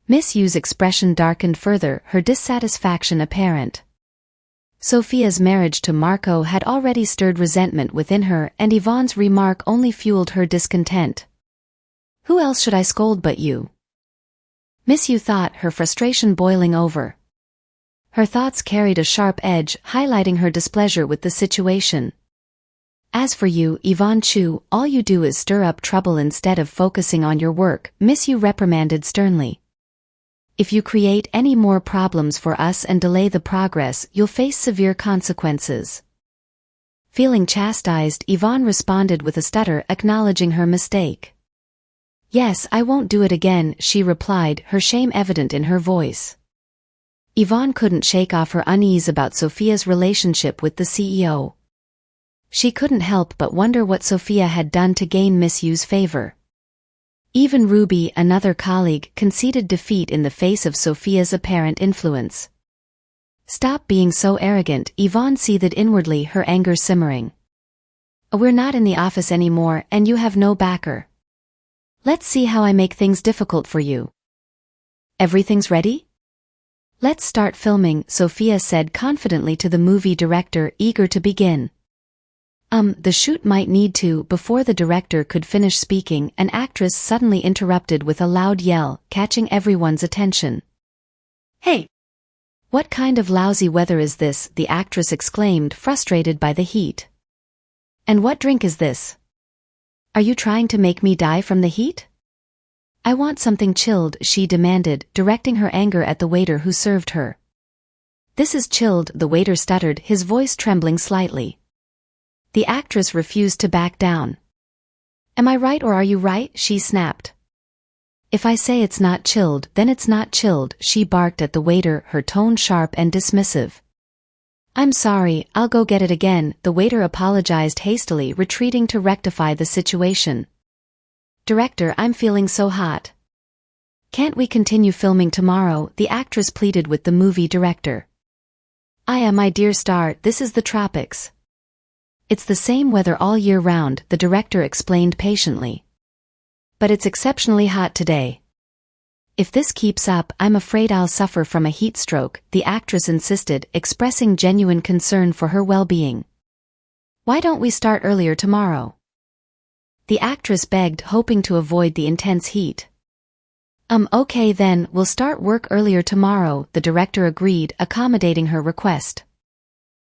Miss Yu's expression darkened further, her dissatisfaction apparent. Sophia's marriage to Marco had already stirred resentment within her, and Yvonne's remark only fueled her discontent. Who else should I scold but you? Miss Yu thought, her frustration boiling over. Her thoughts carried a sharp edge, highlighting her displeasure with the situation. As for you, Yvonne Chu, all you do is stir up trouble instead of focusing on your work, Miss Yu reprimanded sternly. If you create any more problems for us and delay the progress, you'll face severe consequences. Feeling chastised, Ivonne responded with a stutter, acknowledging her mistake. Yes, I won't do it again, she replied, her shame evident in her voice. Ivonne couldn't shake off her unease about Sophia's relationship with the CEO. She couldn't help but wonder what Sophia had done to gain Miss Yu's favor. Even Ruby, another colleague, conceded defeat in the face of Sophia's apparent influence. Stop being so arrogant, Ivonne seethed inwardly, her anger simmering. We're not in the office anymore, and you have no backer. Let's see how I make things difficult for you. Everything's ready? Let's start filming, Sophia said confidently to the movie director, eager to begin. The shoot might need to. Before the director could finish speaking, an actress suddenly interrupted with a loud yell, catching everyone's attention. Hey! What kind of lousy weather is this? The actress exclaimed, frustrated by the heat. And what drink is this? Are you trying to make me die from the heat? I want something chilled, she demanded, directing her anger at the waiter who served her. This is chilled, the waiter stuttered, his voice trembling slightly. The actress refused to back down. Am I right or are you right? She snapped. If I say it's not chilled, then it's not chilled, she barked at the waiter, her tone sharp and dismissive. I'm sorry, I'll go get it again, the waiter apologized hastily, retreating to rectify the situation. Director, I'm feeling so hot. Can't we continue filming tomorrow? The actress pleaded with the movie director. My dear star, this is the tropics. It's the same weather all year round, the director explained patiently. But it's exceptionally hot today. If this keeps up, I'm afraid I'll suffer from a heat stroke, the actress insisted, expressing genuine concern for her well-being. Why don't we start earlier tomorrow? The actress begged, hoping to avoid the intense heat. Okay then, we'll start work earlier tomorrow, the director agreed, accommodating her request.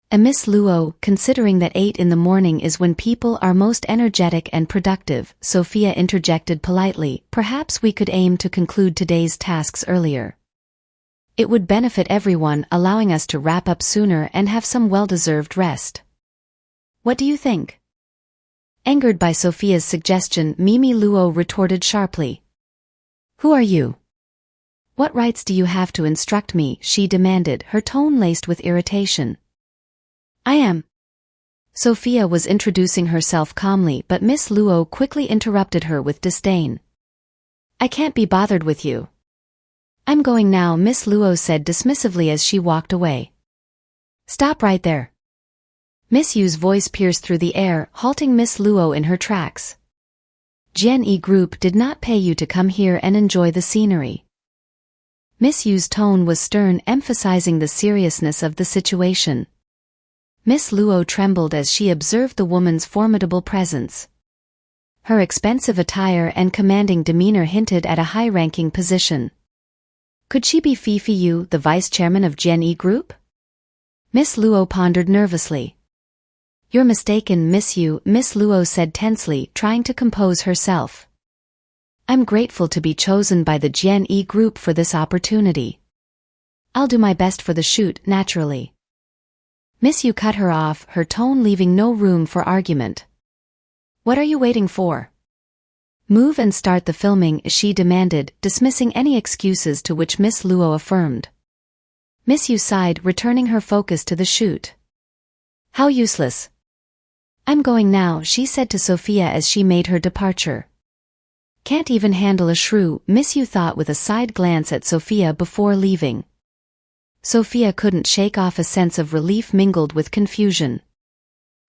Miss Luo, considering that 8 in the morning is when people are most energetic and productive, Sophia interjected politely, perhaps we could aim to conclude today's tasks earlier. It would benefit everyone, allowing us to wrap up sooner and have some well-deserved rest. What do you think? Angered by Sophia's suggestion, Mimi Luo retorted sharply. Who are you? What rights do you have to instruct me? She demanded, her tone laced with irritation. I am. Sophia was introducing herself calmly, but Miss Luo quickly interrupted her with disdain. I can't be bothered with you. I'm going now, Miss Luo said dismissively as she walked away. Stop right there. Miss Yu's voice pierced through the air, halting Miss Luo in her tracks. Gen-E Group did not pay you to come here and enjoy the scenery. Miss Yu's tone was stern, emphasizing the seriousness of the situation. Miss Luo trembled as she observed the woman's formidable presence. Her expensive attire and commanding demeanor hinted at a high-ranking position. Could she be Fifi Yu, the vice-chairman of Gen-E Group? Miss Luo pondered nervously. You're mistaken, Miss Yu, Miss Luo said tensely, trying to compose herself. I'm grateful to be chosen by the Gen-E Group for this opportunity. I'll do my best for the shoot, naturally. Miss Yu cut her off, her tone leaving no room for argument. What are you waiting for? Move and start the filming, she demanded, dismissing any excuses to which Miss Luo affirmed. Miss Yu sighed, returning her focus to the shoot. How useless. I'm going now, she said to Sophia as she made her departure. Can't even handle a shrew, Miss Yu thought with a side glance at Sophia before leaving. Sophia couldn't shake off a sense of relief mingled with confusion.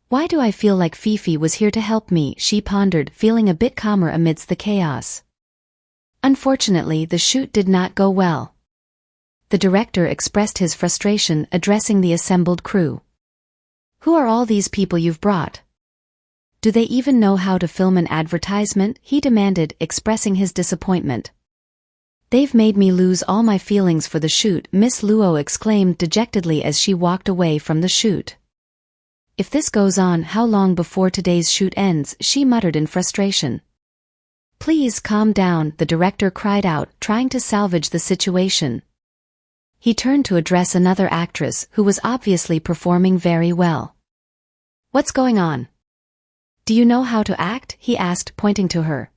Why do I feel like Fifi was here to help me? She pondered, feeling a bit calmer amidst the chaos. Unfortunately, the shoot did not go well. The director expressed his frustration, addressing the assembled crew. Who are all these people you've brought? Do they even know how to film an advertisement? He demanded, expressing his disappointment. They've made me lose all my feelings for the shoot, Miss Luo exclaimed dejectedly as she walked away from the shoot. If this goes on, how long before today's shoot ends? She muttered in frustration. Please calm down, the director cried out, trying to salvage the situation. He turned to address another actress who was obviously performing very well. What's going on? Do you know how to act? He asked, pointing to her.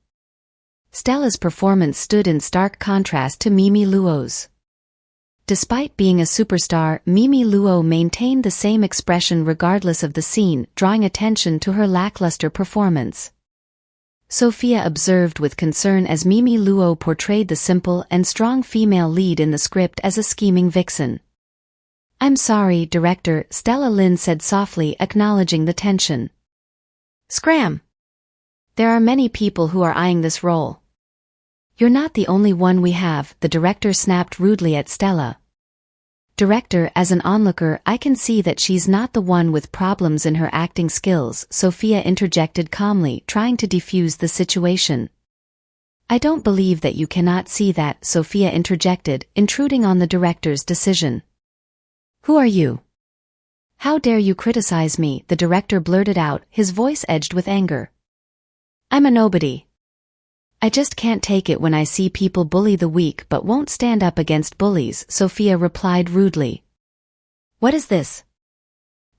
Stella's performance stood in stark contrast to Mimi Luo's. Despite being a superstar, Mimi Luo maintained the same expression regardless of the scene, drawing attention to her lackluster performance. Sophia observed with concern as Mimi Luo portrayed the simple and strong female lead in the script as a scheming vixen. I'm sorry, director, Stella Lin said softly, acknowledging the tension. Scram! There are many people who are eyeing this role. You're not the only one we have, the director snapped rudely at Stella. Director, as an onlooker, I can see that she's not the one with problems in her acting skills, Sophia interjected calmly, trying to defuse the situation. I don't believe that you cannot see that, Sophia interjected, intruding on the director's decision. Who are you? How dare you criticize me, the director blurted out, his voice edged with anger. I'm a nobody. I just can't take it when I see people bully the weak but won't stand up against bullies, Sophia replied rudely. What is this?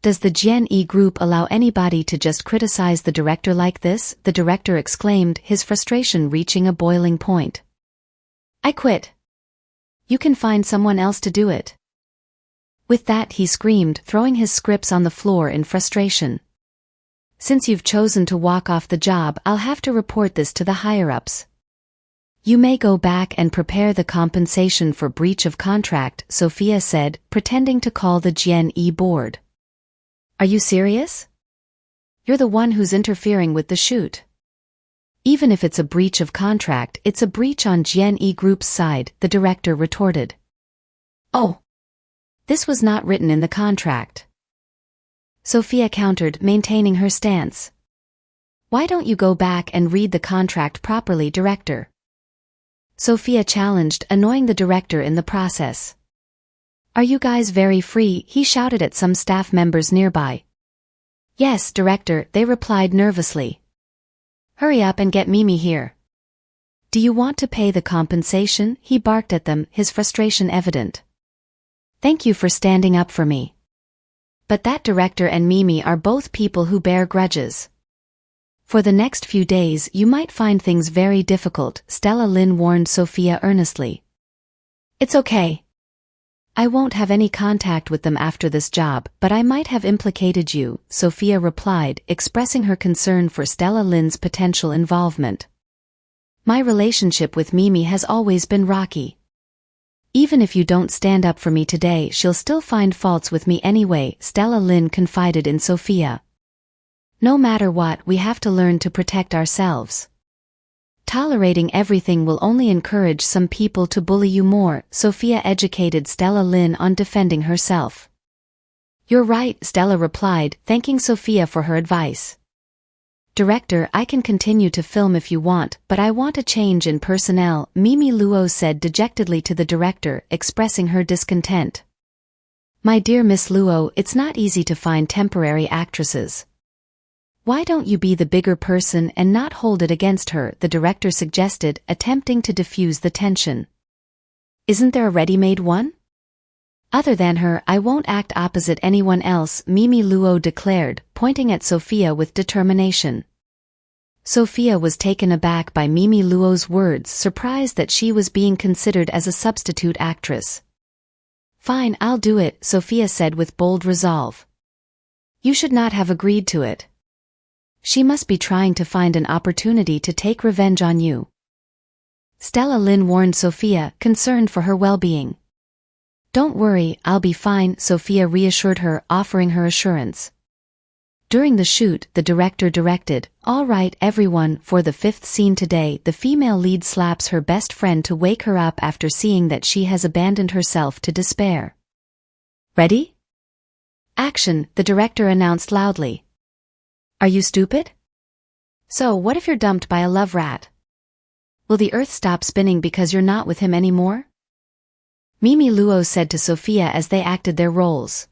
Does the GNE group allow anybody to just criticize the director like this? The director exclaimed, his frustration reaching a boiling point. I quit. You can find someone else to do it. With that he screamed, throwing his scripts on the floor in frustration. Since you've chosen to walk off the job, I'll have to report this to the higher-ups. You may go back and prepare the compensation for breach of contract, Sophia said, pretending to call the GNE board. Are you serious? You're the one who's interfering with the shoot. Even if it's a breach of contract, it's a breach on GNE Group's side, the director retorted. Oh. This was not written in the contract. Sophia countered, maintaining her stance. Why don't you go back and read the contract properly, director? Sophia challenged, annoying the director in the process. Are you guys very free? He shouted at some staff members nearby. Yes, director, they replied nervously. Hurry up and get Mimi here. Do you want to pay the compensation? He barked at them, his frustration evident. Thank you for standing up for me. But that director and Mimi are both people who bear grudges. For the next few days you might find things very difficult, Stella Lin warned Sophia earnestly. It's okay. I won't have any contact with them after this job, but I might have implicated you, Sophia replied, expressing her concern for Stella Lin's potential involvement. My relationship with Mimi has always been rocky. Even if you don't stand up for me today, she'll still find faults with me anyway, Stella Lin confided in Sophia. No matter what, we have to learn to protect ourselves. Tolerating everything will only encourage some people to bully you more, Sophia educated Stella Lin on defending herself. You're right, Stella replied, thanking Sophia for her advice. Director, I can continue to film if you want, but I want a change in personnel, Mimi Luo said dejectedly to the director, expressing her discontent. My dear Miss Luo, it's not easy to find temporary actresses. Why don't you be the bigger person and not hold it against her, the director suggested, attempting to diffuse the tension. Isn't there a ready-made one? Other than her, I won't act opposite anyone else, Mimi Luo declared, pointing at Sophia with determination. Sophia was taken aback by Mimi Luo's words, surprised that she was being considered as a substitute actress. Fine, I'll do it, Sophia said with bold resolve. You should not have agreed to it. She must be trying to find an opportunity to take revenge on you. Stella Lin warned Sophia, concerned for her well-being. Don't worry, I'll be fine, Sophia reassured her, offering her assurance. During the shoot, the director directed, all right everyone, for the 5th scene today, the female lead slaps her best friend to wake her up after seeing that she has abandoned herself to despair. Ready? Action, the director announced loudly. Are you stupid? So what if you're dumped by a love rat? Will the earth stop spinning because you're not with him anymore? Mimi Luo said to Sophia as they acted their roles.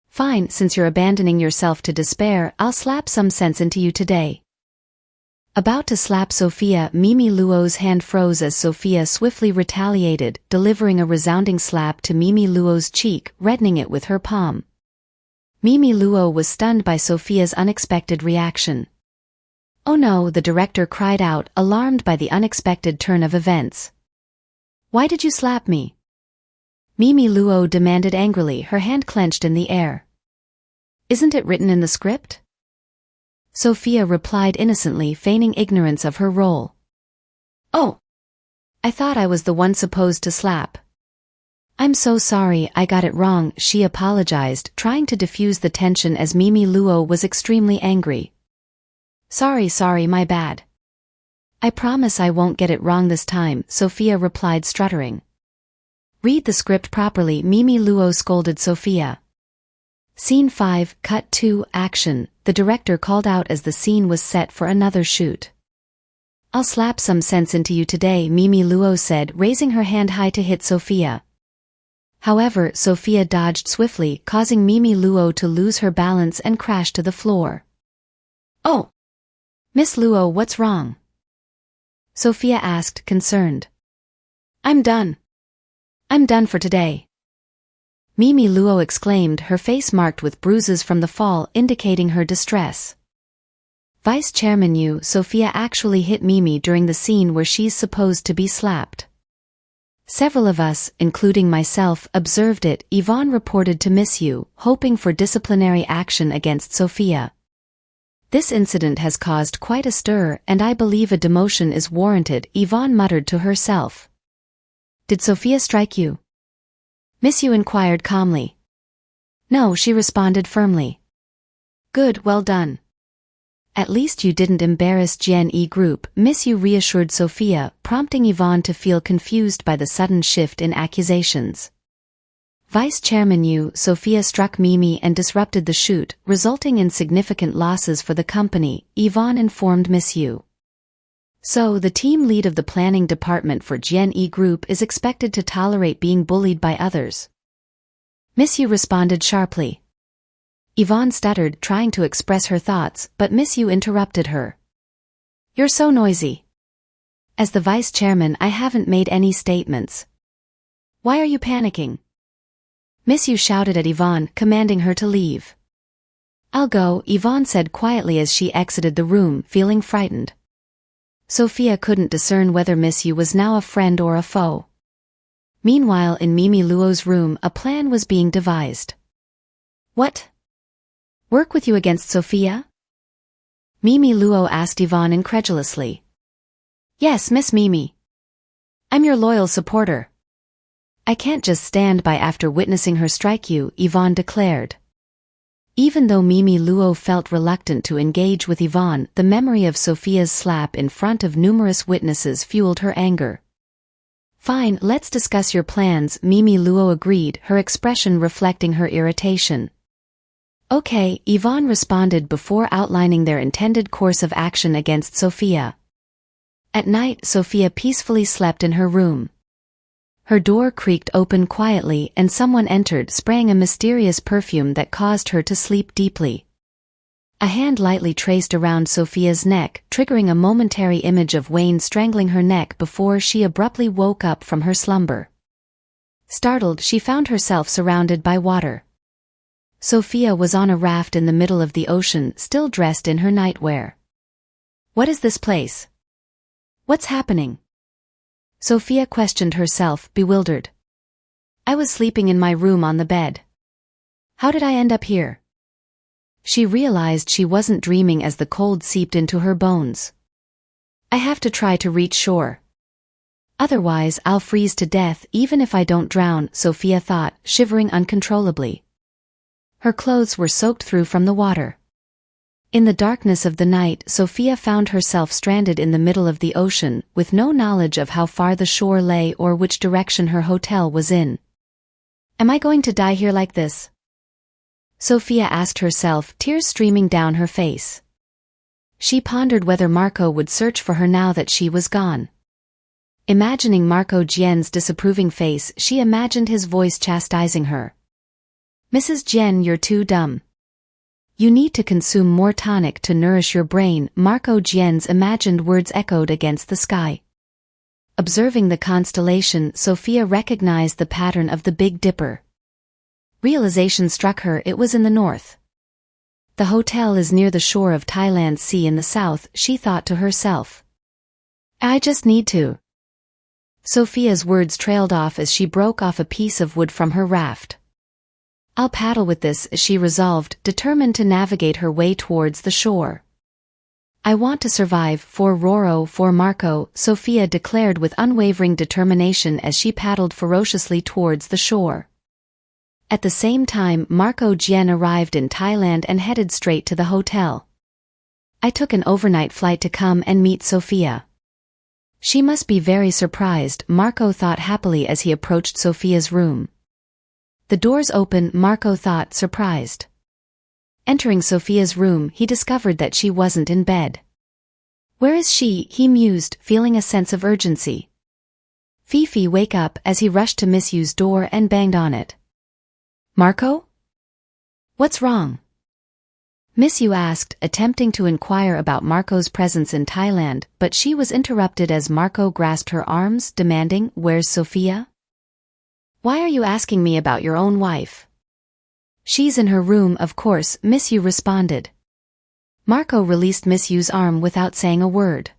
Fine, since you're abandoning yourself to despair, I'll slap some sense into you today. About to slap Sophia, Mimi Luo's hand froze as Sophia swiftly retaliated, delivering a resounding slap to Mimi Luo's cheek, reddening it with her palm. Mimi Luo was stunned by Sophia's unexpected reaction. "Oh no," the director cried out, alarmed by the unexpected turn of events. "Why did you slap me?" Mimi Luo demanded angrily, her hand clenched in the air. "Isn't it written in the script?" Sophia replied innocently, feigning ignorance of her role. "Oh, I thought I was the one supposed to slap. I'm so sorry, I got it wrong," she apologized, trying to diffuse the tension as Mimi Luo was extremely angry. Sorry, my bad. I promise I won't get it wrong this time," Sophia replied, stuttering. "Read the script properly," Mimi Luo scolded Sophia. Scene 5, Cut 2, Action, the director called out as the scene was set for another shoot. "I'll slap some sense into you today," Mimi Luo said, raising her hand high to hit Sophia. However, Sophia dodged swiftly, causing Mimi Luo to lose her balance and crash to the floor. "Oh! Miss Luo, what's wrong?" Sophia asked, concerned. I'm done for today," Mimi Luo exclaimed, her face marked with bruises from the fall, indicating her distress. Vice Chairman Yu, Sophia actually hit Mimi during the scene where she's supposed to be slapped. Several of us, including myself, observed it, Ivonne reported to Miss Yu, hoping for disciplinary action against Sophia. "This incident has caused quite a stir, and I believe a demotion is warranted," Ivonne muttered to herself. "Did Sophia strike you?" Miss Yu inquired calmly. "No," she responded firmly. "Good, well done. At least you didn't embarrass Gen-E group," Miss Yu reassured Sophia, prompting Ivonne to feel confused by the sudden shift in accusations. Vice Chairman Yu, Sophia struck Mimi and disrupted the shoot, resulting in significant losses for the company, Ivonne informed Miss Yu. So the team lead of the planning department for Gen-E group is expected to tolerate being bullied by others. Miss Yu responded sharply. Ivonne stuttered, trying to express her thoughts, but Miss Yu interrupted her. "You're so noisy. As the vice chairman, I haven't made any statements. Why are you panicking?" Miss Yu shouted at Ivonne, commanding her to leave. "I'll go," Ivonne said quietly as she exited the room, feeling frightened. Sophia couldn't discern whether Miss Yu was now a friend or a foe. Meanwhile, in Mimi Luo's room, a plan was being devised. "What? Work with you against Sophia?" Mimi Luo asked Ivonne incredulously. "Yes, Miss Mimi. I'm your loyal supporter. I can't just stand by after witnessing her strike you," Ivonne declared. Even though Mimi Luo felt reluctant to engage with Ivonne, the memory of Sophia's slap in front of numerous witnesses fueled her anger. "Fine, let's discuss your plans," Mimi Luo agreed, her expression reflecting her irritation. "Okay," Ivonne responded before outlining their intended course of action against Sophia. At night, Sophia peacefully slept in her room. Her door creaked open quietly and someone entered, spraying a mysterious perfume that caused her to sleep deeply. A hand lightly traced around Sophia's neck, triggering a momentary image of Wayne strangling her neck before she abruptly woke up from her slumber. Startled, she found herself surrounded by water. Sophia was on a raft in the middle of the ocean, still dressed in her nightwear. "What is this place? What's happening?" Sophia questioned herself, bewildered. "I was sleeping in my room on the bed. How did I end up here?" She realized she wasn't dreaming as the cold seeped into her bones. "I have to try to reach shore. Otherwise, I'll freeze to death even if I don't drown," Sophia thought, shivering uncontrollably. Her clothes were soaked through from the water. In the darkness of the night, Sophia found herself stranded in the middle of the ocean, with no knowledge of how far the shore lay or which direction her hotel was in. "Am I going to die here like this?" Sophia asked herself, tears streaming down her face. She pondered whether Marco would search for her now that she was gone. Imagining Marco Jian's disapproving face, she imagined his voice chastising her. "Mrs. Jian, you're too dumb. You need to consume more tonic to nourish your brain, Marco Gien's imagined words echoed against the sky. Observing the constellation, Sophia recognized the pattern of the Big Dipper. Realization struck her, it was in the north. The hotel is near the shore of Thailand's sea in the south, she thought to herself. I just need to. Sophia's words trailed off as she broke off a piece of wood from her raft. I'll paddle with this, she resolved, determined to navigate her way towards the shore. I want to survive, for Roro, for Marco, Sophia declared with unwavering determination as she paddled ferociously towards the shore. At the same time, Marco Gien arrived in Thailand and headed straight to the hotel. I took an overnight flight to come and meet Sophia. She must be very surprised, Marco thought happily as he approached Sophia's room. The doors open, Marco thought, surprised. Entering Sophia's room, he discovered that she wasn't in bed. Where is she? He mused, feeling a sense of urgency. Fifi, wake up, as he rushed to Miss Yu's door and banged on it. Marco? What's wrong? Miss Yu asked, attempting to inquire about Marco's presence in Thailand, but she was interrupted as Marco grasped her arms, demanding, Where's Sophia? Why are you asking me about your own wife? She's in her room, of course, Miss Yu responded. Marco released Miss Yu's arm without saying a word.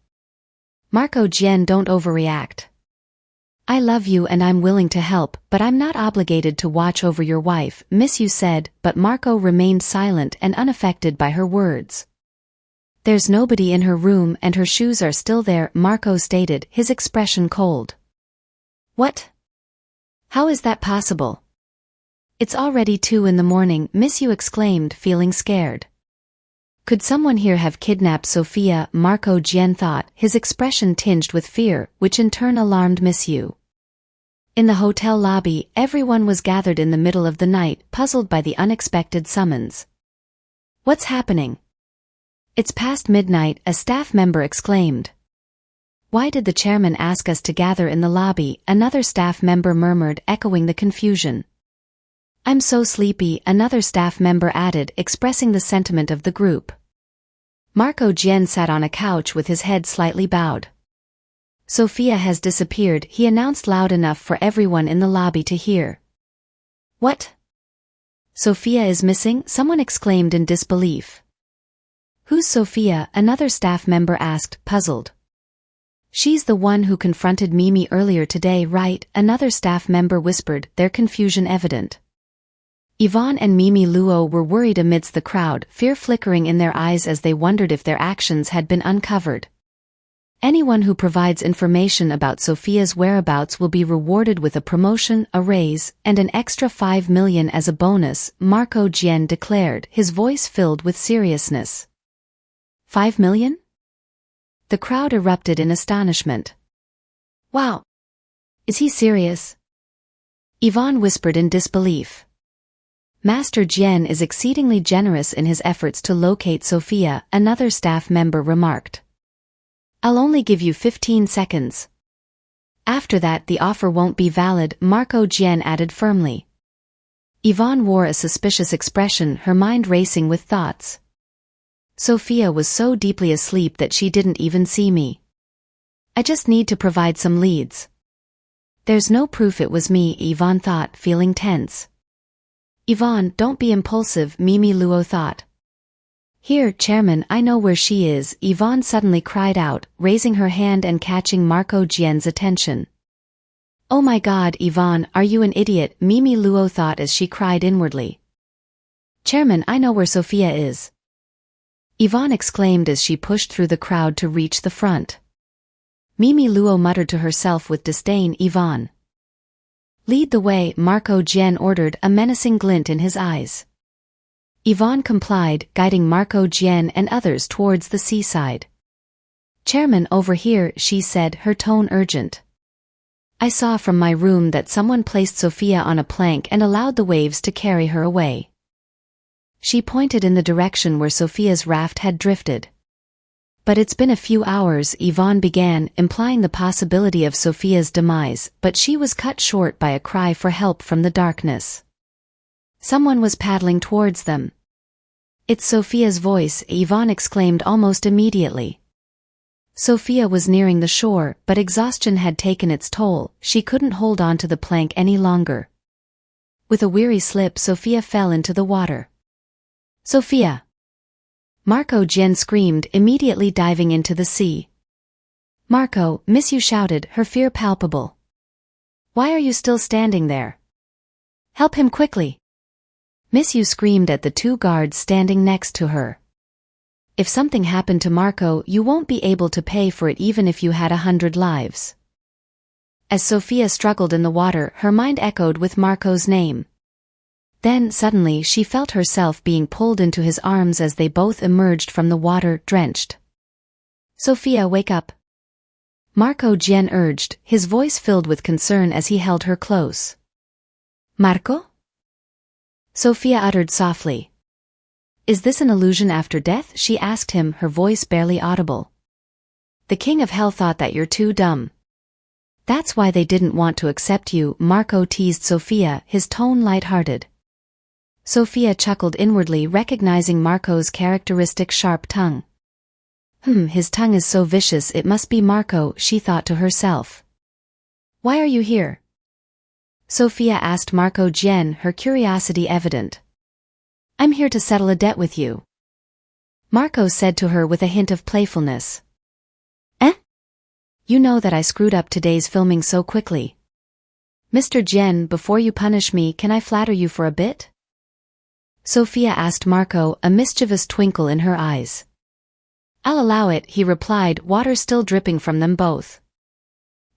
Marco Gien, don't overreact. I love you and I'm willing to help, but I'm not obligated to watch over your wife, Miss Yu said, but Marco remained silent and unaffected by her words. There's nobody in her room and her shoes are still there, Marco stated, his expression cold. What? How is that possible? It's already 2 in the morning, Miss Yu exclaimed, feeling scared. Could someone here have kidnapped Sophia? Marco Gien thought, his expression tinged with fear, which in turn alarmed Miss Yu. In the hotel lobby, everyone was gathered in the middle of the night, puzzled by the unexpected summons. What's happening? It's past midnight, a staff member exclaimed. Why did the chairman ask us to gather in the lobby? Another staff member murmured, echoing the confusion. I'm so sleepy, another staff member added, expressing the sentiment of the group. Marco Gien sat on a couch with his head slightly bowed. Sophia has disappeared, he announced loud enough for everyone in the lobby to hear. What? Sophia is missing? Someone exclaimed in disbelief. Who's Sophia? Another staff member asked, puzzled. She's the one who confronted Mimi earlier today, right? Another staff member whispered, their confusion evident. Ivonne and Mimi Luo were worried amidst the crowd, fear flickering in their eyes as they wondered if their actions had been uncovered. Anyone who provides information about Sophia's whereabouts will be rewarded with a promotion, a raise, and an extra 5 million as a bonus, Marco Gien declared, his voice filled with seriousness. 5 million? The crowd erupted in astonishment. Wow! Is he serious? Ivonne whispered in disbelief. Master Gien is exceedingly generous in his efforts to locate Sophia, another staff member remarked. I'll only give you 15 seconds. After that the offer won't be valid, Marco Gien added firmly. Ivonne wore a suspicious expression, her mind racing with thoughts. Sophia was so deeply asleep that she didn't even see me. I just need to provide some leads. There's no proof it was me, Ivonne thought, feeling tense. Ivonne, don't be impulsive, Mimi Luo thought. Here, Chairman, I know where she is, Ivonne suddenly cried out, raising her hand and catching Marco Gien's attention. Oh my God, Ivonne, are you an idiot? Mimi Luo thought as she cried inwardly. Chairman, I know where Sophia is. Ivonne exclaimed as she pushed through the crowd to reach the front. Mimi Luo muttered to herself with disdain, Ivonne. Lead the way, Marco Gien ordered, a menacing glint in his eyes. Ivonne complied, guiding Marco Gien and others towards the seaside. Chairman, over here, she said, her tone urgent. I saw from my room that someone placed Sophia on a plank and allowed the waves to carry her away. She pointed in the direction where Sophia's raft had drifted. But it's been a few hours, Ivonne began, implying the possibility of Sophia's demise, but she was cut short by a cry for help from the darkness. Someone was paddling towards them. It's Sophia's voice, Ivonne exclaimed almost immediately. Sophia was nearing the shore, but exhaustion had taken its toll. She couldn't hold on to the plank any longer. With a weary slip, Sophia fell into the water. Sophia! Marco Jen screamed, immediately diving into the sea. Marco, Miss Yu shouted, her fear palpable. Why are you still standing there? Help him quickly! Miss Yu screamed at the two guards standing next to her. If something happened to Marco, you won't be able to pay for it even if you had 100 lives. As Sophia struggled in the water, her mind echoed with Marco's name. Then, suddenly, she felt herself being pulled into his arms as they both emerged from the water, drenched. Sophia, wake up! Marco Jen urged, his voice filled with concern as he held her close. Marco? Sophia uttered softly. Is this an illusion after death? She asked him, her voice barely audible. The king of hell thought that you're too dumb. That's why they didn't want to accept you, Marco teased Sophia, his tone light-hearted. Sophia chuckled inwardly, recognizing Marco's characteristic sharp tongue. His tongue is so vicious, it must be Marco, she thought to herself. Why are you here? Sophia asked Marco Jen, her curiosity evident. I'm here to settle a debt with you. Marco said to her with a hint of playfulness. Eh? You know that I screwed up today's filming so quickly. Mr. Jen, before you punish me, can I flatter you for a bit? Sophia asked Marco, a mischievous twinkle in her eyes. I'll allow it, he replied, water still dripping from them both.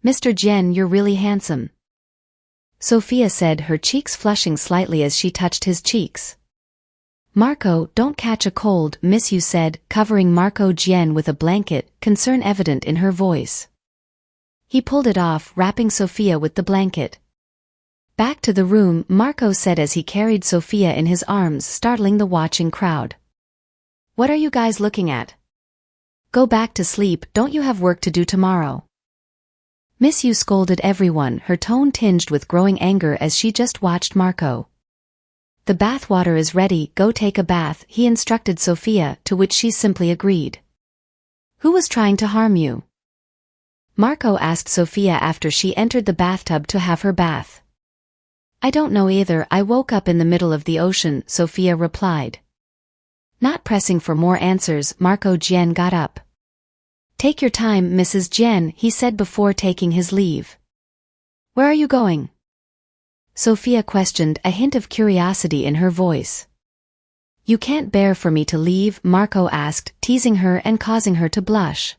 Mr. Jen, you're really handsome. Sophia said, her cheeks flushing slightly as she touched his cheeks. Marco, don't catch a cold, Miss Yu said, covering Marco Jen with a blanket, concern evident in her voice. He pulled it off, wrapping Sophia with the blanket. Back to the room, Marco said as he carried Sophia in his arms, startling the watching crowd. What are you guys looking at? Go back to sleep, don't you have work to do tomorrow? Miss Yu scolded everyone, her tone tinged with growing anger as she just watched Marco. The bathwater is ready, go take a bath, he instructed Sophia, to which she simply agreed. Who was trying to harm you? Marco asked Sophia after she entered the bathtub to have her bath. I don't know either, I woke up in the middle of the ocean, Sophia replied. Not pressing for more answers, Marco Jen got up. Take your time, Mrs. Jen, he said before taking his leave. Where are you going? Sophia questioned, a hint of curiosity in her voice. You can't bear for me to leave, Marco asked, teasing her and causing her to blush.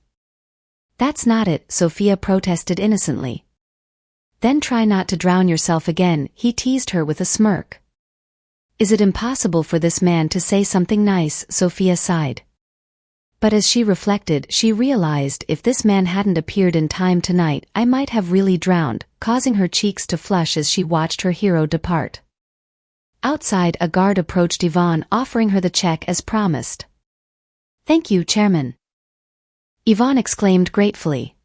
That's not it, Sophia protested innocently. Then try not to drown yourself again, he teased her with a smirk. Is it impossible for this man to say something nice, Sophia sighed. But as she reflected, she realized if this man hadn't appeared in time tonight, I might have really drowned, causing her cheeks to flush as she watched her hero depart. Outside, a guard approached Ivonne, offering her the check as promised. Thank you, Chairman. Ivonne exclaimed gratefully.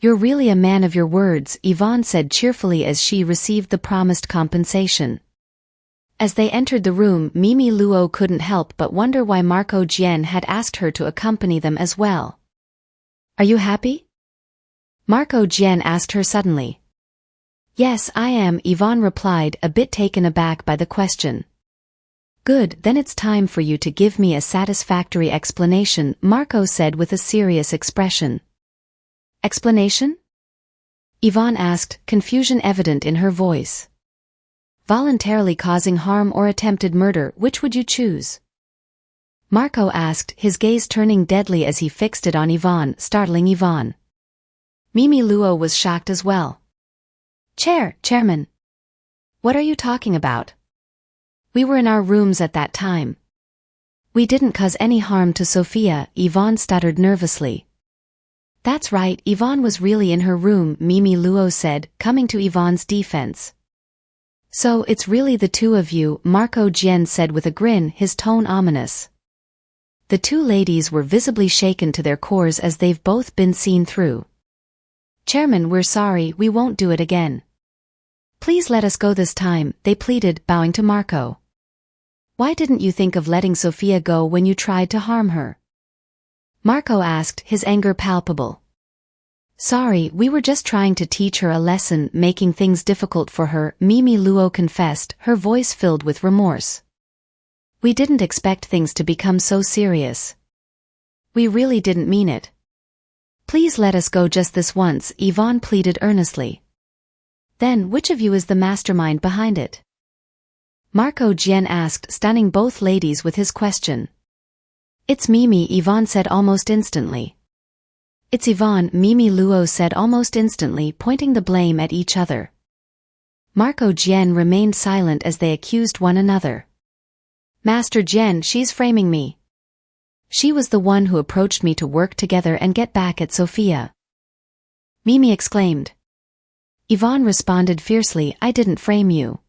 You're really a man of your words, Ivonne said cheerfully as she received the promised compensation. As they entered the room, Mimi Luo couldn't help but wonder why Marco Jen had asked her to accompany them as well. Are you happy? Marco Jen asked her suddenly. Yes, I am, Ivonne replied, a bit taken aback by the question. Good, then it's time for you to give me a satisfactory explanation, Marco said with a serious expression. Explanation? Ivonne asked, confusion evident in her voice. Voluntarily causing harm or attempted murder, which would you choose? Marco asked, his gaze turning deadly as he fixed it on Ivonne, startling Ivonne. Mimi Luo was shocked as well. Chairman. What are you talking about? We were in our rooms at that time. We didn't cause any harm to Sophia, Ivonne stuttered nervously. That's right, Ivonne was really in her room, Mimi Luo said, coming to Yvonne's defense. So it's really the two of you, Marco Jen said with a grin, his tone ominous. The two ladies were visibly shaken to their cores as they've both been seen through. Chairman, we're sorry, we won't do it again. Please let us go this time, they pleaded, bowing to Marco. Why didn't you think of letting Sophia go when you tried to harm her? Marco asked, his anger palpable. Sorry, we were just trying to teach her a lesson, making things difficult for her, Mimi Luo confessed, her voice filled with remorse. We didn't expect things to become so serious. We really didn't mean it. Please let us go just this once, Ivonne pleaded earnestly. Then, which of you is the mastermind behind it? Marco Jian asked, stunning both ladies with his question. It's Mimi, Ivonne said almost instantly. It's Ivonne, Mimi Luo said almost instantly, pointing the blame at each other. Marco Jian remained silent as they accused one another. Master Jian, she's framing me. She was the one who approached me to work together and get back at Sophia. Mimi exclaimed. Ivonne responded fiercely, I didn't frame you.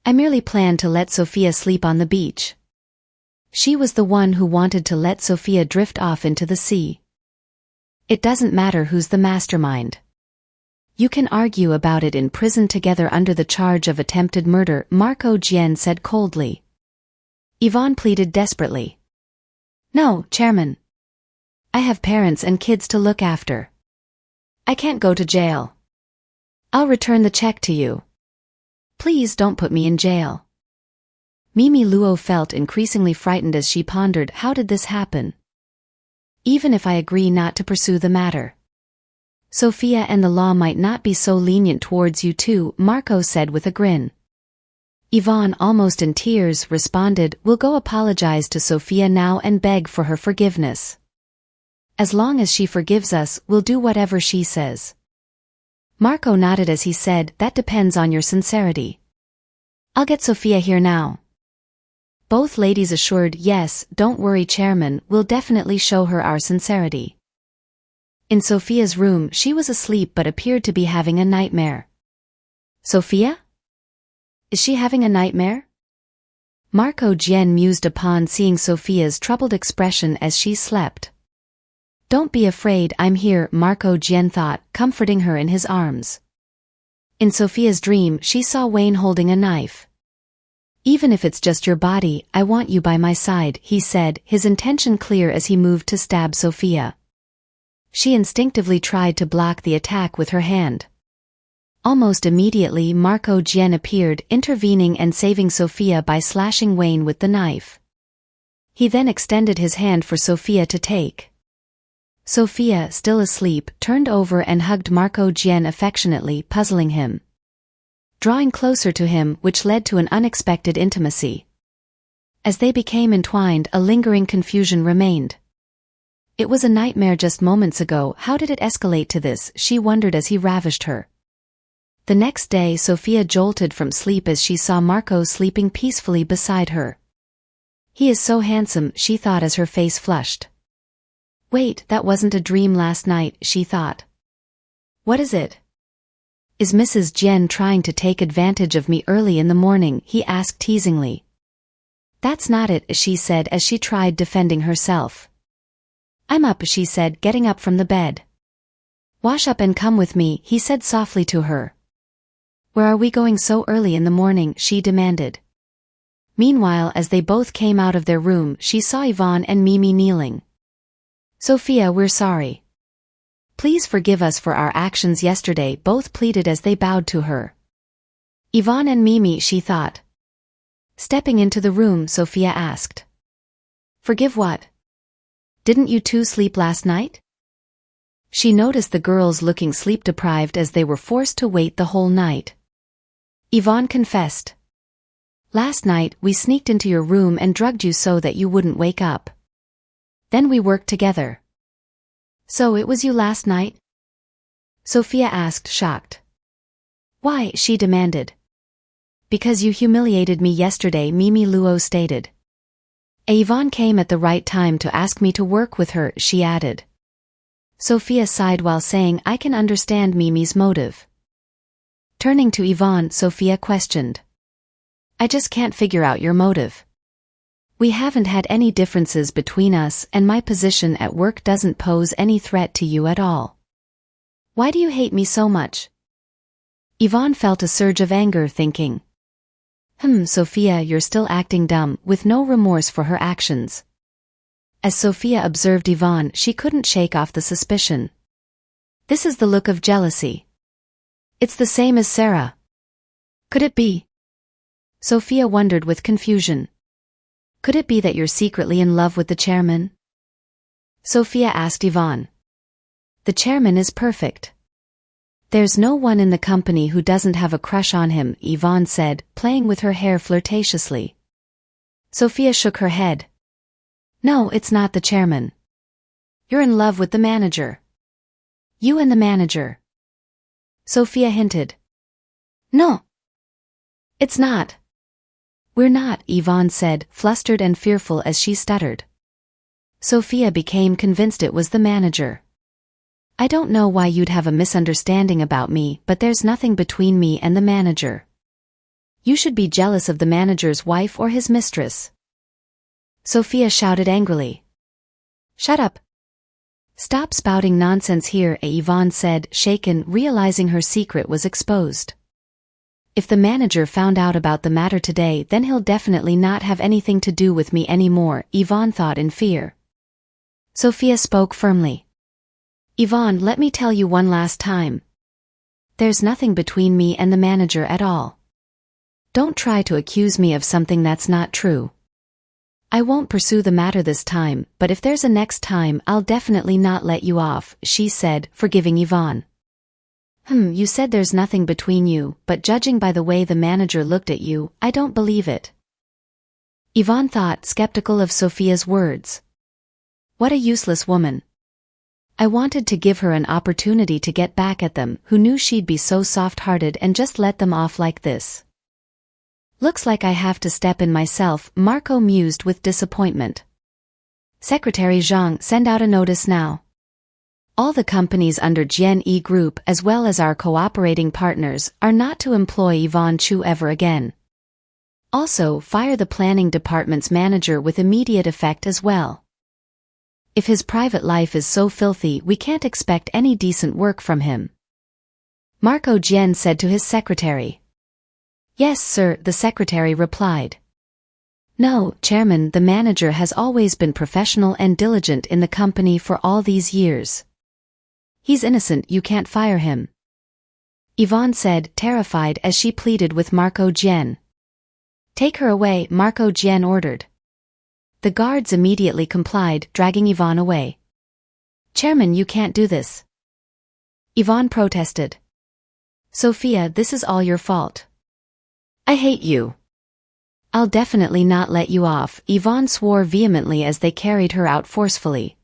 I merely planned to let Sophia sleep on the beach. She was the one who wanted to let Sophia drift off into the sea. It doesn't matter who's the mastermind. You can argue about it in prison together under the charge of attempted murder, Marco Jian said coldly. Ivonne pleaded desperately. No, Chairman. I have parents and kids to look after. I can't go to jail. I'll return the check to you. Please don't put me in jail. Mimi Luo felt increasingly frightened as she pondered, how did this happen? Even if I agree not to pursue the matter. Sophia and the law might not be so lenient towards you too, Marco said with a grin. Ivonne, almost in tears, responded, we'll go apologize to Sophia now and beg for her forgiveness. As long as she forgives us, we'll do whatever she says. Marco nodded as he said, that depends on your sincerity. I'll get Sophia here now. Both ladies assured, yes, don't worry Chairman, we'll definitely show her our sincerity. In Sophia's room, she was asleep but appeared to be having a nightmare. Sophia? Is she having a nightmare? Marco Jian mused upon seeing Sophia's troubled expression as she slept. Don't be afraid, I'm here, Marco Jian thought, comforting her in his arms. In Sophia's dream, she saw Wayne holding a knife. Even if it's just your body, I want you by my side, he said, his intention clear as he moved to stab Sophia. She instinctively tried to block the attack with her hand. Almost immediately Marco Jian appeared, intervening and saving Sophia by slashing Wayne with the knife. He then extended his hand for Sophia to take. Sophia, still asleep, turned over and hugged Marco Jian affectionately, puzzling him. Drawing closer to him, which led to an unexpected intimacy. As they became entwined, a lingering confusion remained. It was a nightmare just moments ago, how did it escalate to this, she wondered as he ravished her. The next day Sophia jolted from sleep as she saw Marco sleeping peacefully beside her. He is so handsome, she thought as her face flushed. Wait, that wasn't a dream last night, she thought. What is it? Is Mrs. Jian trying to take advantage of me early in the morning, he asked teasingly. That's not it, she said as she tried defending herself. I'm up, she said, getting up from the bed. Wash up and come with me, he said softly to her. Where are we going so early in the morning, she demanded. Meanwhile, as they both came out of their room, she saw Ivonne and Mimi kneeling. Sophia, we're sorry. Please forgive us for our actions yesterday, both pleaded as they bowed to her. Ivonne and Mimi, she thought. Stepping into the room, Sophia asked. Forgive what? Didn't you two sleep last night? She noticed the girls looking sleep-deprived as they were forced to wait the whole night. Ivonne confessed. Last night, we sneaked into your room and drugged you so that you wouldn't wake up. Then we worked together. So it was you last night? Sophia asked, shocked. Why, she demanded. Because you humiliated me yesterday, Mimi Luo stated. Ivonne came at the right time to ask me to work with her, she added. Sophia sighed while saying, I can understand Mimi's motive. Turning to Ivonne, Sophia questioned. I just can't figure out your motive. We haven't had any differences between us and my position at work doesn't pose any threat to you at all. Why do you hate me so much? Ivonne felt a surge of anger, thinking. Sophia, you're still acting dumb, with no remorse for her actions. As Sophia observed Ivonne, she couldn't shake off the suspicion. This is the look of jealousy. It's the same as Sarah. Could it be? Sophia wondered with confusion. Could it be that you're secretly in love with the chairman? Sophia asked Ivonne. The chairman is perfect. There's no one in the company who doesn't have a crush on him, Ivonne said, playing with her hair flirtatiously. Sophia shook her head. No, it's not the chairman. You're in love with the manager. You and the manager. Sophia hinted. No. It's not. We're not, Ivonne said, flustered and fearful as she stuttered. Sophia became convinced it was the manager. I don't know why you'd have a misunderstanding about me, but there's nothing between me and the manager. You should be jealous of the manager's wife or his mistress. Sophia shouted angrily. Shut up. Stop spouting nonsense here, Ivonne said, shaken, realizing her secret was exposed. If the manager found out about the matter today, then he'll definitely not have anything to do with me anymore, Ivonne thought in fear. Sophia spoke firmly. Ivonne, let me tell you one last time. There's nothing between me and the manager at all. Don't try to accuse me of something that's not true. I won't pursue the matter this time, but if there's a next time, I'll definitely not let you off, she said, forgiving Ivonne. You said there's nothing between you, but judging by the way the manager looked at you, I don't believe it. Ivonne thought, skeptical of Sophia's words. What a useless woman. I wanted to give her an opportunity to get back at them, who knew she'd be so soft-hearted and just let them off like this. Looks like I have to step in myself, Marco mused with disappointment. Secretary Zhang, send out a notice now. All the companies under GNE Group, as well as our cooperating partners, are not to employ Yvonne Chu ever again. Also, fire the planning department's manager with immediate effect as well. If his private life is so filthy, we can't expect any decent work from him. Marco Jian said to his secretary. Yes, sir, the secretary replied. No, Chairman, the manager has always been professional and diligent in the company for all these years. He's innocent, you can't fire him. Yvonne said, terrified as she pleaded with Marco Jian. Take her away, Marco Jian ordered. The guards immediately complied, dragging Yvonne away. Chairman, you can't do this. Yvonne protested. Sophia, this is all your fault. I hate you. I'll definitely not let you off, Yvonne swore vehemently as they carried her out forcefully.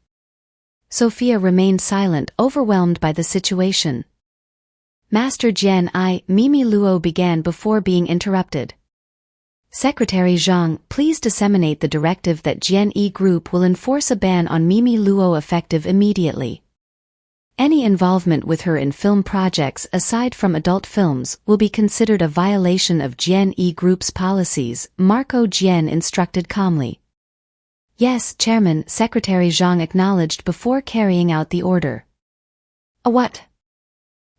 Sophia remained silent, overwhelmed by the situation. Master Jian Mimi Luo began before being interrupted. Secretary Zhang, please disseminate the directive that GNE Group will enforce a ban on Mimi Luo effective immediately. Any involvement with her in film projects aside from adult films will be considered a violation of GNE Group's policies, Marco Jian instructed calmly. Yes, Chairman, Secretary Zhang acknowledged before carrying out the order. A what?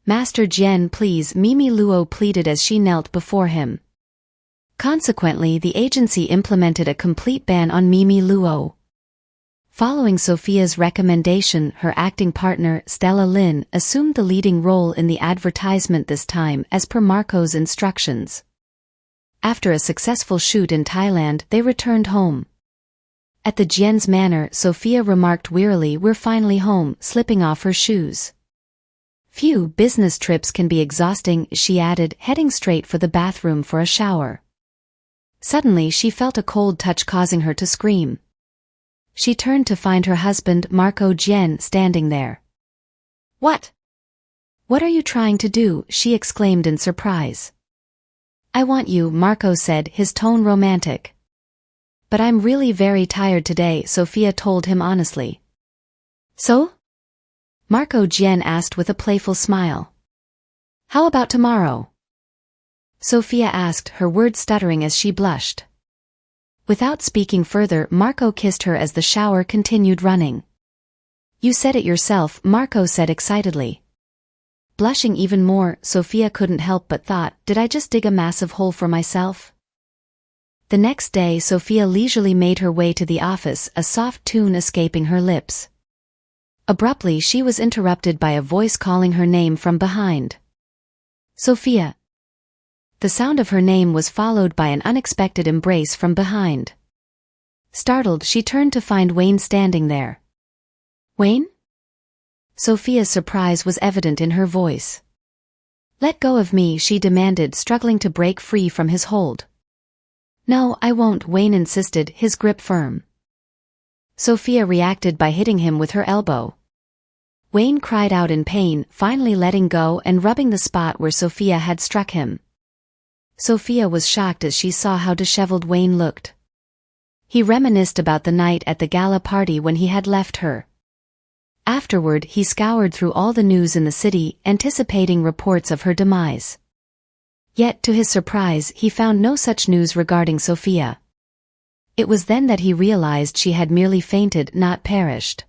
Master Jian, please, Mimi Luo pleaded as she knelt before him. Consequently, the agency implemented a complete ban on Mimi Luo. Following Sophia's recommendation, her acting partner, Stella Lin, assumed the leading role in the advertisement this time as per Marco's instructions. After a successful shoot in Thailand, they returned home. At the Jian's manor, Sophia remarked wearily, we're finally home, slipping off her shoes. Phew, business trips can be exhausting, she added, heading straight for the bathroom for a shower. Suddenly she felt a cold touch causing her to scream. She turned to find her husband, Marco Jian, standing there. What? What are you trying to do? She exclaimed in surprise. I want you, Marco said, his tone romantic. But I'm really very tired today, Sophia told him honestly. So? Marco Jian asked with a playful smile. How about tomorrow? Sophia asked, her words stuttering as she blushed. Without speaking further, Marco kissed her as the shower continued running. You said it yourself, Marco said excitedly. Blushing even more, Sophia couldn't help but thought, did I just dig a massive hole for myself? The next day Sophia leisurely made her way to the office, a soft tune escaping her lips. Abruptly she was interrupted by a voice calling her name from behind. Sophia. The sound of her name was followed by an unexpected embrace from behind. Startled, she turned to find Wayne standing there. Wayne? Sophia's surprise was evident in her voice. Let go of me, she demanded, struggling to break free from his hold. No, I won't, Wayne insisted, his grip firm. Sophia reacted by hitting him with her elbow. Wayne cried out in pain, finally letting go and rubbing the spot where Sophia had struck him. Sophia was shocked as she saw how disheveled Wayne looked. He reminisced about the night at the gala party when he had left her. Afterward he scoured through all the news in the city, anticipating reports of her demise. Yet to his surprise he found no such news regarding Sophia. It was then that he realized she had merely fainted, not perished.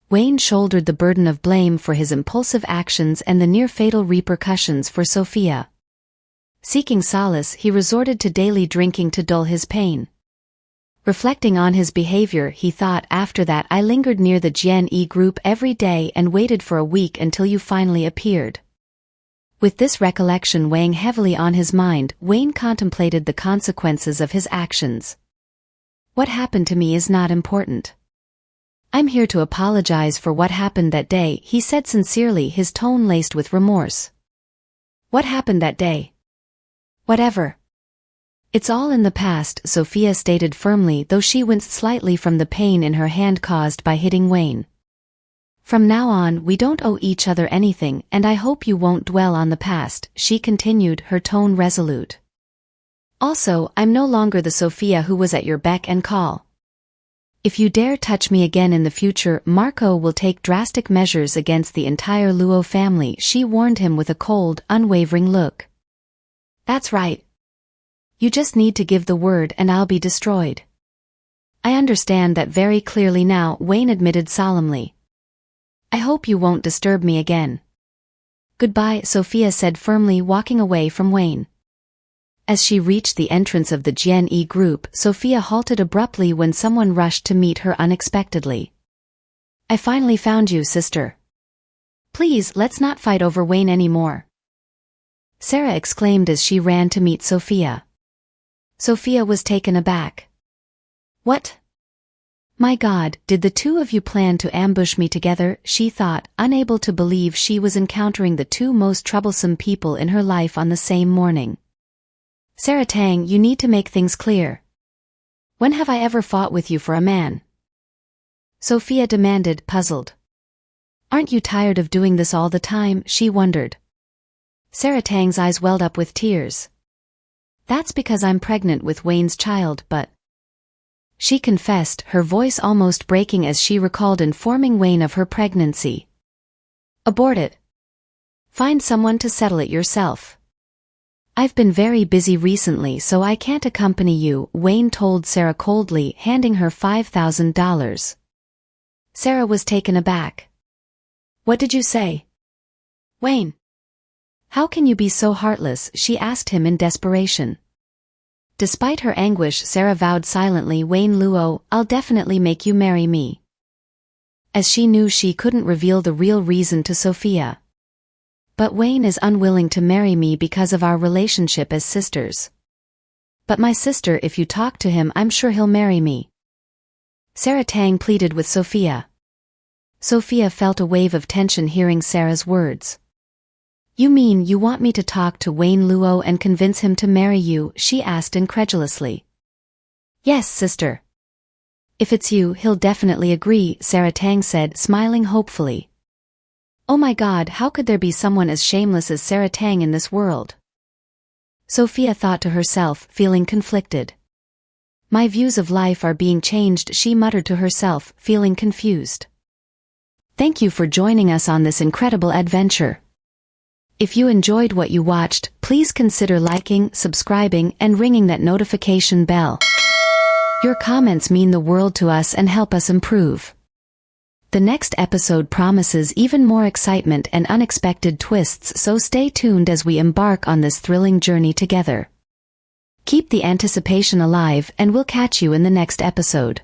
Wayne shouldered the burden of blame for his impulsive actions and the near-fatal repercussions for Sophia. Seeking solace, he resorted to daily drinking to dull his pain. Reflecting on his behavior, he thought, after that I lingered near the GNE group every day and waited for a week until you finally appeared. With this recollection weighing heavily on his mind, Wayne contemplated the consequences of his actions. What happened to me is not important. I'm here to apologize for what happened that day, he said sincerely, his tone laced with remorse. What happened that day? Whatever. It's all in the past, Sophia stated firmly, though she winced slightly from the pain in her hand caused by hitting Wayne. From now on we don't owe each other anything, and I hope you won't dwell on the past, she continued, her tone resolute. Also, I'm no longer the Sophia who was at your beck and call. If you dare touch me again in the future, Marco will take drastic measures against the entire Luo family, she warned him with a cold, unwavering look. That's right. You just need to give the word and I'll be destroyed. I understand that very clearly now, Wayne admitted solemnly. I hope you won't disturb me again. Goodbye, Sophia said firmly, walking away from Wayne. As she reached the entrance of the GNE group, Sophia halted abruptly when someone rushed to meet her unexpectedly. I finally found you, sister. Please, let's not fight over Wayne anymore. Sarah exclaimed as she ran to meet Sophia. Sophia was taken aback. What? My God, did the two of you plan to ambush me together, she thought, unable to believe she was encountering the two most troublesome people in her life on the same morning. Sarah Tang, you need to make things clear. When have I ever fought with you for a man? Sophia demanded, puzzled. Aren't you tired of doing this all the time, she wondered. Sarah Tang's eyes welled up with tears. That's because I'm pregnant with Wayne's child, but... She confessed, her voice almost breaking as she recalled informing Wayne of her pregnancy. Abort it. Find someone to settle it yourself. I've been very busy recently so I can't accompany you, Wayne told Sarah coldly, handing her $5,000. Sarah was taken aback. What did you say? Wayne. How can you be so heartless, she asked him in desperation. Despite her anguish, Sarah vowed silently, Wayne Luo, I'll definitely make you marry me. As she knew she couldn't reveal the real reason to Sophia. But Wayne is unwilling to marry me because of our relationship as sisters. But my sister, if you talk to him, I'm sure he'll marry me. Sarah Tang pleaded with Sophia. Sophia felt a wave of tension hearing Sarah's words. You mean you want me to talk to Wayne Luo and convince him to marry you, she asked incredulously. Yes, sister. If it's you, he'll definitely agree, Sarah Tang said, smiling hopefully. Oh my God, how could there be someone as shameless as Sarah Tang in this world? Sophia thought to herself, feeling conflicted. My views of life are being changed, she muttered to herself, feeling confused. Thank you for joining us on this incredible adventure. If you enjoyed what you watched, please consider liking, subscribing, and ringing that notification bell. Your comments mean the world to us and help us improve. The next episode promises even more excitement and unexpected twists, so stay tuned as we embark on this thrilling journey together. Keep the anticipation alive and we'll catch you in the next episode.